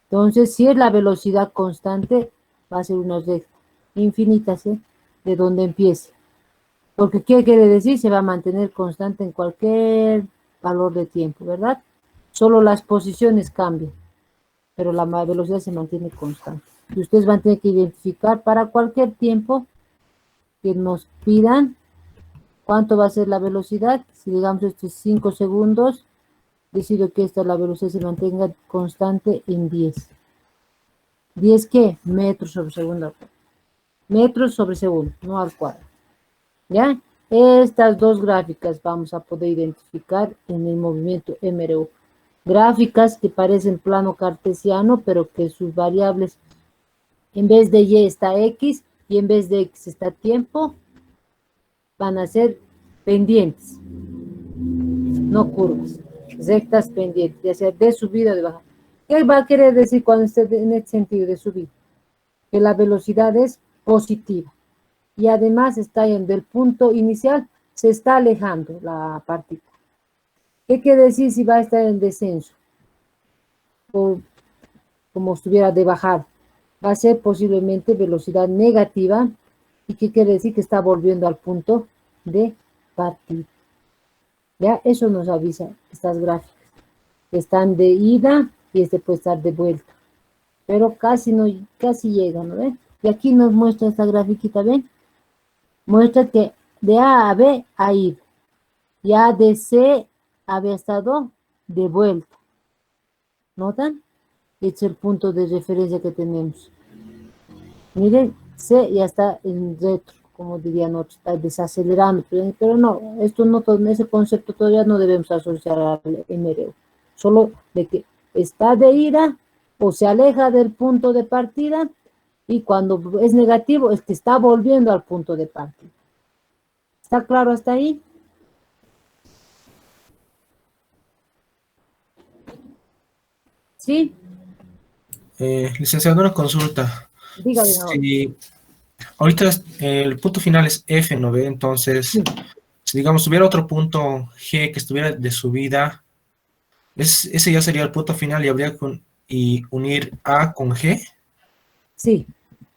Entonces, si es la velocidad constante, va a ser una recta infinita, ¿sí? De donde empiece. Porque, ¿qué quiere decir? Se va a mantener constante en cualquier valor de tiempo, ¿verdad? Solo las posiciones cambian, pero la velocidad se mantiene constante. Y ustedes van a tener que identificar para cualquier tiempo que nos pidan cuánto va a ser la velocidad. Si digamos esto es 5 segundos, decido que esta la velocidad se mantenga constante en 10. ¿10 qué? Metros sobre segundo. Metros sobre segundo, no al cuadrado. ¿Ya? Estas dos gráficas vamos a poder identificar en el movimiento MRU. Gráficas que parecen plano cartesiano, pero que sus variables, en vez de Y está X y en vez de X está tiempo, van a ser pendientes, no curvas, rectas pendientes, ya sea de subida o de bajada. ¿Qué va a querer decir cuando esté en el sentido de subida? Que la velocidad es positiva y además está en del punto inicial, se está alejando la partícula. ¿Qué quiere decir si va a estar en descenso? O como estuviera de bajar. Va a ser posiblemente velocidad negativa. ¿Y qué quiere decir? Que está volviendo al punto de partida. ¿Ya? Eso nos avisa estas gráficas. Están de ida y este puede estar de vuelta. Pero casi llega, ¿no ven? Y aquí nos muestra esta grafiquita, ¿ven? Muestra que de A a B ha ido. Y A de C había estado de vuelta. ¿Notan? Este es el punto de referencia que tenemos. Miren, C ya está en retro, como dirían otros, está desacelerando, pero no, esto no, ese concepto todavía no debemos asociar al MRU. Solo de que está de ida o se aleja del punto de partida y cuando es negativo es que está volviendo al punto de partida. ¿Está claro hasta ahí? ¿Sí? Licenciado, una consulta. Dígame ahora. Si ahorita el punto final es F, ¿no ve? Entonces, Sí. si digamos tuviera otro punto G que estuviera de subida, ese ya sería el punto final y habría que unir A con G. Sí,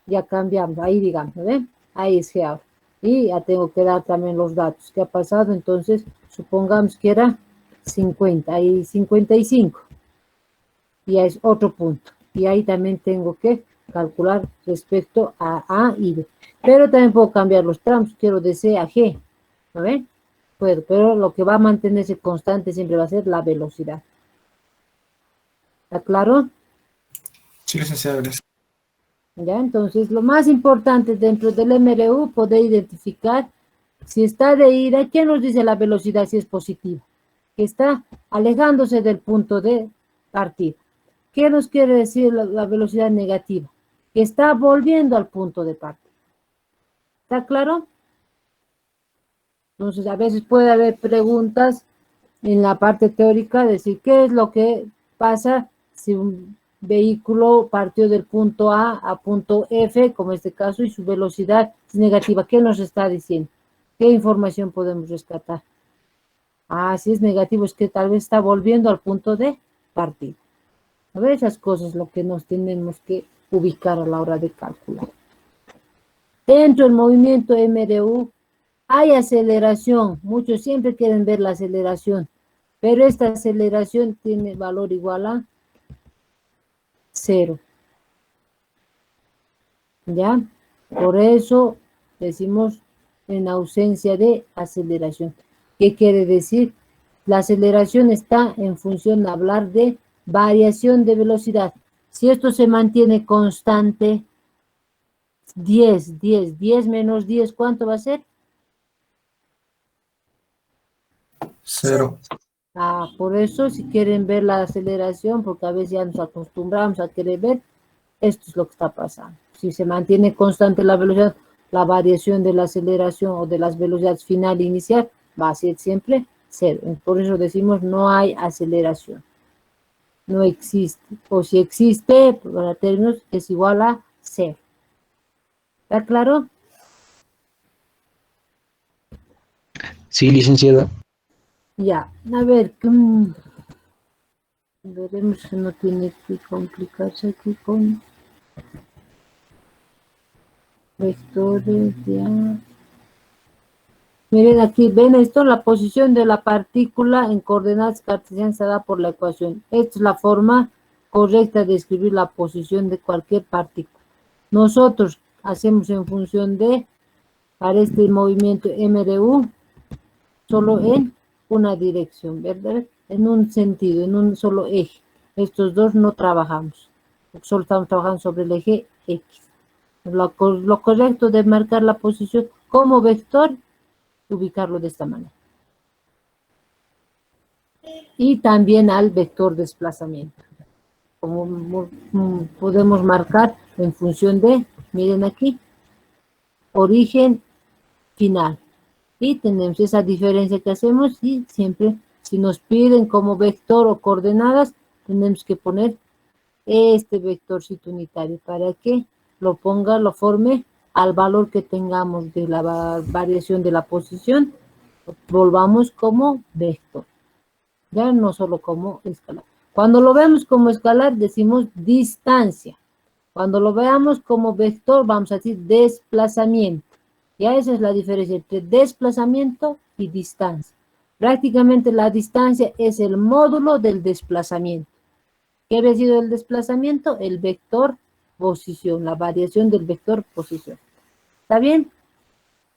ya cambiamos, ahí digamos, ¿ven? Ahí es G ahora. Y ya tengo que dar también los datos. ¿Qué ha pasado? Entonces, supongamos que era 50, ahí 55. Y es otro punto. Y ahí también tengo que calcular respecto a A y B. Pero también puedo cambiar los tramos, quiero de C a G, ¿no ven? Puedo, pero lo que va a mantenerse constante siempre va a ser la velocidad. ¿Está claro? Sí, licenciado, gracias. ¿Ya? Entonces, lo más importante dentro del MRU, poder identificar si está de ida. ¿Qué nos dice la velocidad si es positiva? Que está alejándose del punto de partida. ¿Qué nos quiere decir la velocidad negativa? Que está volviendo al punto de partida. ¿Está claro? Entonces, a veces puede haber preguntas en la parte teórica, decir, ¿qué es lo que pasa si un vehículo partió del punto A punto F, como este caso, y su velocidad es negativa? ¿Qué nos está diciendo? ¿Qué información podemos rescatar? Ah, si es negativo, es que tal vez está volviendo al punto de partida. A ver, esas cosas lo que nos tenemos que ubicar a la hora de calcular. Dentro del movimiento MRU hay aceleración. Muchos siempre quieren ver la aceleración, pero esta aceleración tiene valor igual a 0. ¿Ya? Por eso decimos en ausencia de aceleración. ¿Qué quiere decir? La aceleración está en función de hablar de variación de velocidad. Si esto se mantiene constante, 10 menos 10, ¿cuánto va a ser? Cero. Por eso, si quieren ver la aceleración, porque a veces ya nos acostumbramos a querer ver, esto es lo que está pasando. Si se mantiene constante la velocidad, la variación de la aceleración o de las velocidades final e inicial va a ser siempre cero. Por eso decimos no hay aceleración. No existe. O si existe, para términos, es igual a cero. ¿Está claro? Sí, licenciada. Ya, a ver, veremos si no tiene que complicarse aquí con vectores, ya. Miren aquí, ven esto, la posición de la partícula en coordenadas cartesianas se da por la ecuación. Esta es la forma correcta de escribir la posición de cualquier partícula. Nosotros hacemos en función de, para este movimiento MRU, solo en una dirección, ¿verdad? En un sentido, en un solo eje. Estos dos no trabajamos. Solo estamos trabajando sobre el eje X. Lo correcto de marcar la posición como vector, ubicarlo de esta manera. Y también al vector desplazamiento. Como podemos marcar en función de, miren aquí, origen final. Y tenemos esa diferencia que hacemos y siempre si nos piden como vector o coordenadas, tenemos que poner este vectorcito unitario para que lo ponga, lo forme al valor que tengamos de la variación de la posición, volvamos como vector, ya no solo como escalar. Cuando lo vemos como escalar decimos distancia, cuando lo veamos como vector vamos a decir desplazamiento. Ya esa es la diferencia entre desplazamiento y distancia. Prácticamente la distancia es el módulo del desplazamiento. ¿Qué había sido el desplazamiento? El vector posición, la variación del vector posición. ¿Está bien?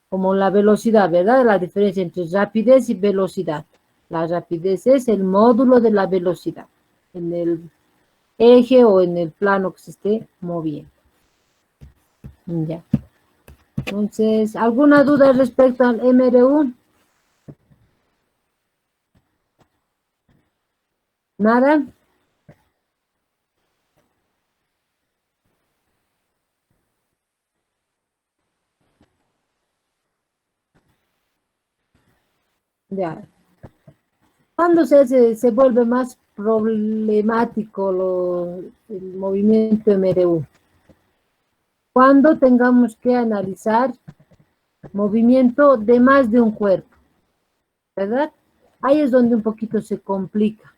Como la velocidad, ¿verdad? La diferencia entre rapidez y velocidad. La rapidez es el módulo de la velocidad en el eje o en el plano que se esté moviendo. Ya. Entonces, ¿alguna duda respecto al MRU? ¿Nada? Ya. ¿Cuándo se vuelve más problemático el movimiento MRU? Cuando tengamos que analizar movimiento de más de un cuerpo, ¿verdad? Ahí es donde un poquito se complica,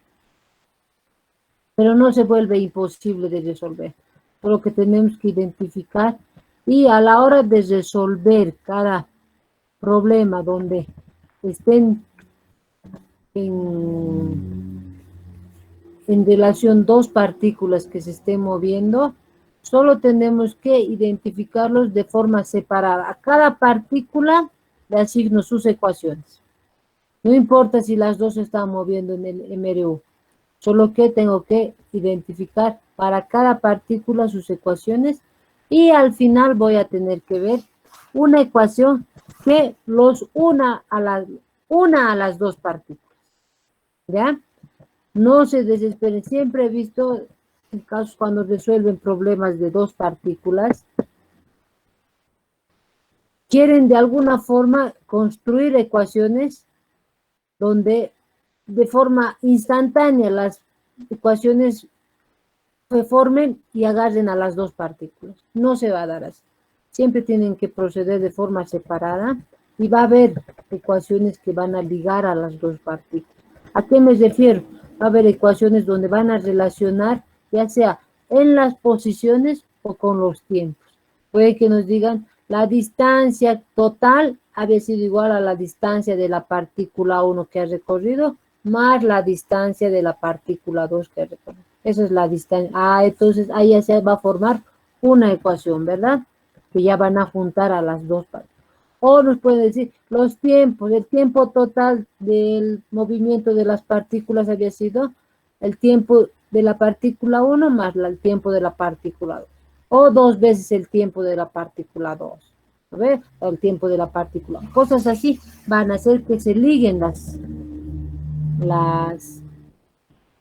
pero no se vuelve imposible de resolver. Por lo que tenemos que identificar y a la hora de resolver cada problema donde estén en relación dos partículas que se estén moviendo, solo tenemos que identificarlos de forma separada. A cada partícula le asigno sus ecuaciones. No importa si las dos se están moviendo en el MRU, solo que tengo que identificar para cada partícula sus ecuaciones y al final voy a tener que ver una ecuación que los una a las dos partículas. ¿Ya? No se desesperen. Siempre he visto en casos cuando resuelven problemas de dos partículas, quieren de alguna forma construir ecuaciones donde de forma instantánea las ecuaciones se formen y agarren a las dos partículas. No se va a dar así. Siempre tienen que proceder de forma separada y va a haber ecuaciones que van a ligar a las dos partículas. ¿A qué me refiero? Va a haber ecuaciones donde van a relacionar ya sea en las posiciones o con los tiempos. Puede que nos digan la distancia total había sido igual a la distancia de la partícula 1 que ha recorrido más la distancia de la partícula 2 que ha recorrido. Esa es la distancia. Entonces ahí ya se va a formar una ecuación, ¿verdad? Que ya van a juntar a las dos partes. O nos pueden decir los tiempos, el tiempo total del movimiento de las partículas había sido el tiempo de la partícula 1 más el tiempo de la partícula 2. O dos veces el tiempo de la partícula 2. ¿Ve? O el tiempo de la partícula. Cosas así van a hacer que se liguen las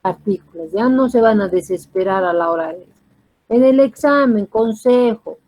partículas, ya no se van a desesperar a la hora de... En el examen, consejo,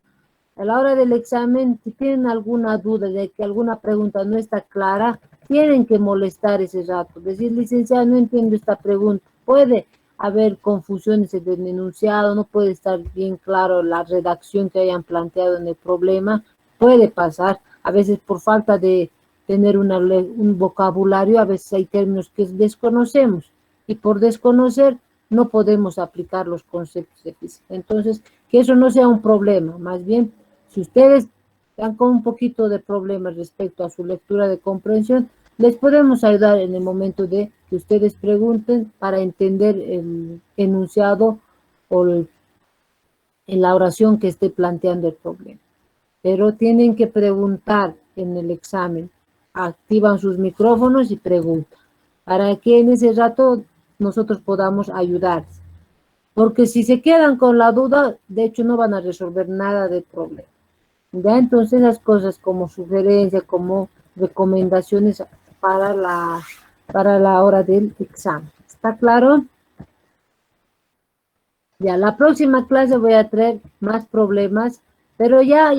a la hora del examen, si tienen alguna duda de que alguna pregunta no está clara, tienen que molestar ese rato, decir, licenciado, no entiendo esta pregunta. Puede haber confusiones en el enunciado, no puede estar bien claro la redacción que hayan planteado en el problema, puede pasar, a veces por falta de tener un vocabulario, a veces hay términos que desconocemos, y por desconocer no podemos aplicar los conceptos de física. Entonces, que eso no sea un problema, más bien, si ustedes están con un poquito de problemas respecto a su lectura de comprensión, les podemos ayudar en el momento de que ustedes pregunten para entender el enunciado o en la oración que esté planteando el problema. Pero tienen que preguntar en el examen, activan sus micrófonos y preguntan, para que en ese rato nosotros podamos ayudarles. Porque si se quedan con la duda, de hecho no van a resolver nada del problema. Ya, entonces las cosas como sugerencia, como recomendaciones para la hora del examen. ¿Está claro? Ya, la próxima clase voy a traer más problemas, pero ya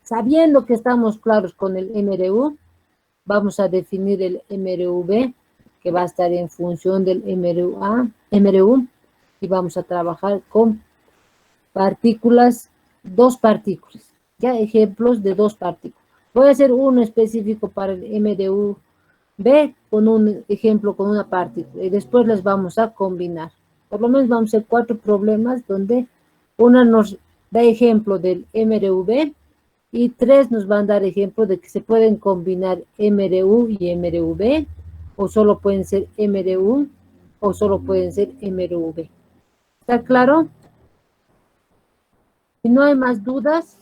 sabiendo que estamos claros con el MRU, vamos a definir el MRV, que va a estar en función del MRU, y vamos a trabajar con partículas, dos partículas, ya ejemplos de dos partículas. Voy a hacer uno específico para el MRV con un ejemplo con una partícula, y después les vamos a combinar. Por lo menos vamos a hacer 4 problemas donde una nos da ejemplo del MRV y 3 nos van a dar ejemplo de que se pueden combinar MRU y MRV, o solo pueden ser MRU, o solo pueden ser MRV. ¿Está claro? Si no hay más dudas,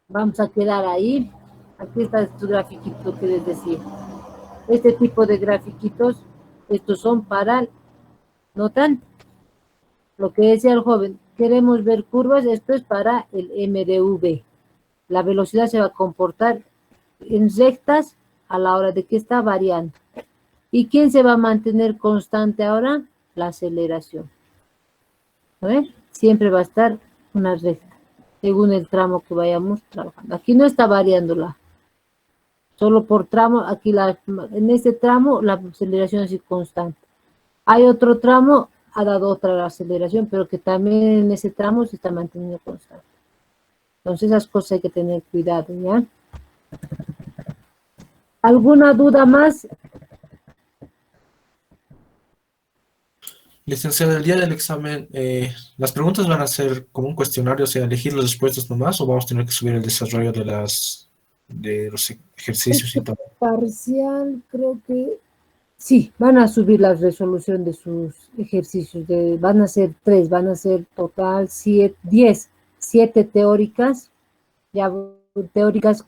vamos a quedar ahí. Aquí está este grafiquito que les decía. Este tipo de grafiquitos, estos son para, ¿notan? Lo que decía el joven, queremos ver curvas, esto es para el MRV. La velocidad se va a comportar en rectas a la hora de que está variando. ¿Y quién se va a mantener constante ahora? La aceleración. A ver, siempre va a estar una recta, según el tramo que vayamos trabajando. Aquí no está variándola. Solo por tramo, aquí en este tramo la aceleración es constante. Hay otro tramo, ha dado otra aceleración, pero que también en ese tramo se está manteniendo constante. Entonces esas cosas hay que tener cuidado, ¿ya? ¿Alguna duda más? Licenciado, el día del examen, las preguntas van a ser como un cuestionario, o sea, elegir las respuestas nomás, o vamos a tener que subir el desarrollo de los ejercicios y todo. Parcial, creo que sí, van a subir la resolución de sus ejercicios, van a ser 3, van a ser total 7 teóricas, ya teóricas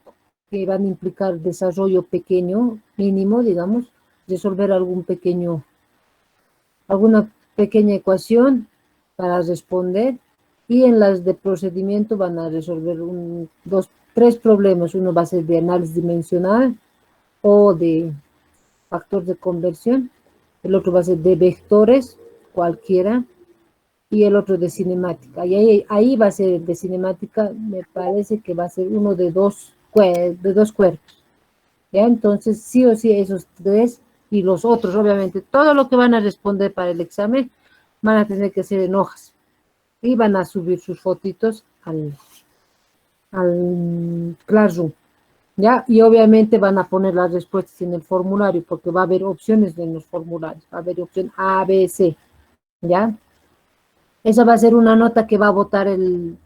que van a implicar desarrollo pequeño, mínimo, digamos, resolver alguna pequeña ecuación para responder, y en las de procedimiento van a resolver 3 problemas. Uno va a ser de análisis dimensional o de factor de conversión, el otro va a ser de vectores, cualquiera, y el otro de cinemática. Y ahí va a ser el de cinemática, me parece que va a ser uno de dos cuerpos. ¿Ya? Entonces, sí o sí, esos 3 y los otros, obviamente, todo lo que van a responder para el examen van a tener que ser en hojas. Y van a subir sus fotitos al Classroom. ¿Ya? Y obviamente van a poner las respuestas en el formulario, porque va a haber opciones en los formularios. Va a haber opción A, B, C. ¿Ya? Esa va a ser una nota que va a botar el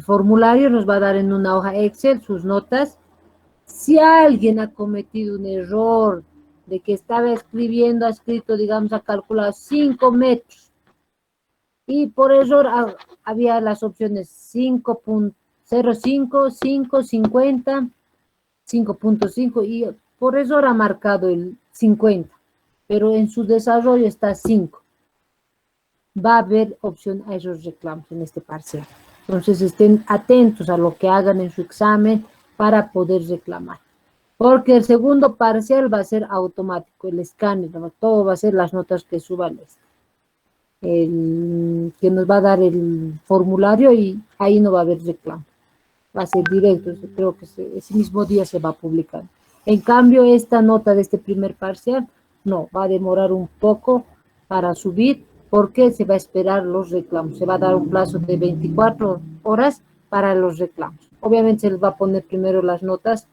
formulario, nos va a dar en una hoja Excel sus notas. Si alguien ha cometido un error de que estaba escribiendo, ha escrito, digamos, ha calculado 5 metros, y por error había las opciones 5.05, 5, 50, 5.5, y por error ha marcado el 50, pero en su desarrollo está 5. Va a haber opción a esos reclamos en este parcial. Entonces estén atentos a lo que hagan en su examen para poder reclamar. Porque el segundo parcial va a ser automático, el escáner, ¿no? Todo va a ser las notas que suban, que nos va a dar el formulario y ahí no va a haber reclamo. Va a ser directo, creo que ese mismo día se va a publicar. En cambio, esta nota de este primer parcial, no, va a demorar un poco para subir, porque se va a esperar los reclamos. Se va a dar un plazo de 24 horas para los reclamos. Obviamente se les va a poner primero las notas.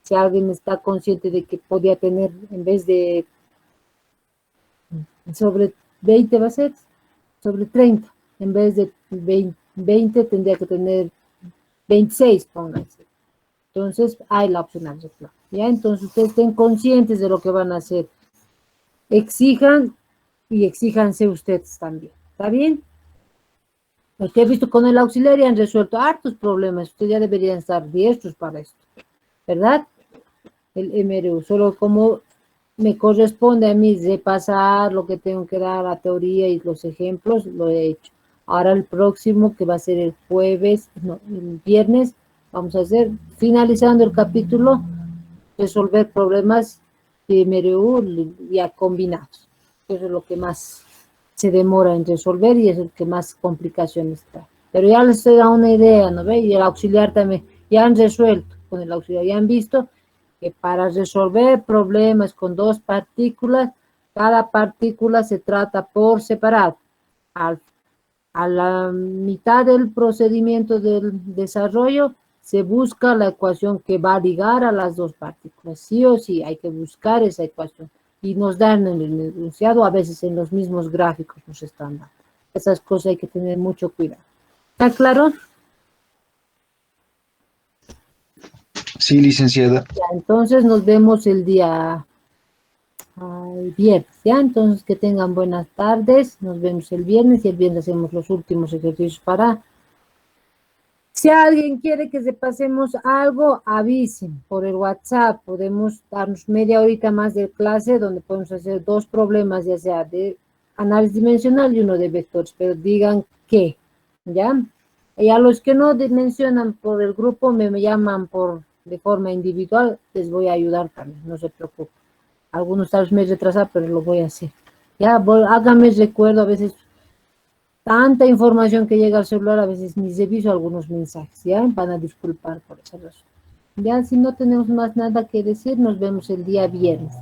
Si alguien está consciente de que podía tener, en vez de sobre 20 va a ser, sobre 30, en vez de 20 tendría que tener 26, pónganse. Entonces, hay la opción al reclamo. ¿Ya? Entonces, ustedes estén conscientes de lo que van a hacer. Exijan y exíjanse ustedes también. ¿Está bien? Los que he visto con el auxiliar ya han resuelto hartos problemas. Ustedes ya deberían estar diestros para esto. ¿Verdad? El MRU. Solo como me corresponde a mí repasar lo que tengo que dar, la teoría y los ejemplos, lo he hecho. Ahora el próximo, que va a ser el jueves, no, el viernes, vamos a hacer, finalizando el capítulo, resolver problemas de MRU ya combinados. Eso es lo que más se demora en resolver y es el que más complicaciones trae. Pero ya les estoy dando una idea, ¿no ve? Y el auxiliar también, ya han resuelto con el auxiliar, ya han visto que para resolver problemas con dos partículas, cada partícula se trata por separado. A la mitad del procedimiento del desarrollo se busca la ecuación que va a ligar a las dos partículas. Sí o sí hay que buscar esa ecuación. Y nos dan en el enunciado, a veces en los mismos gráficos nos están dando. Esas cosas hay que tener mucho cuidado. ¿Está claro? Sí, licenciada. Ya, entonces nos vemos el día viernes, ¿ya? Entonces que tengan buenas tardes, nos vemos el viernes y el viernes hacemos los últimos ejercicios para... Si alguien quiere que repasemos algo, avisen por el WhatsApp, podemos darnos media horita más de clase donde podemos hacer dos problemas, ya sea de análisis dimensional y uno de vectores, pero digan qué, ¿ya? Y a los que no mencionan por el grupo, me llaman de forma individual, les voy a ayudar también, no se preocupen. Algunos tal vez me retrasan, pero lo voy a hacer. Ya, háganme recuerdo, a veces tanta información que llega al celular, a veces ni reviso algunos mensajes, ¿ya? Van a disculpar por esa razón. Ya, si no tenemos más nada que decir, nos vemos el día viernes.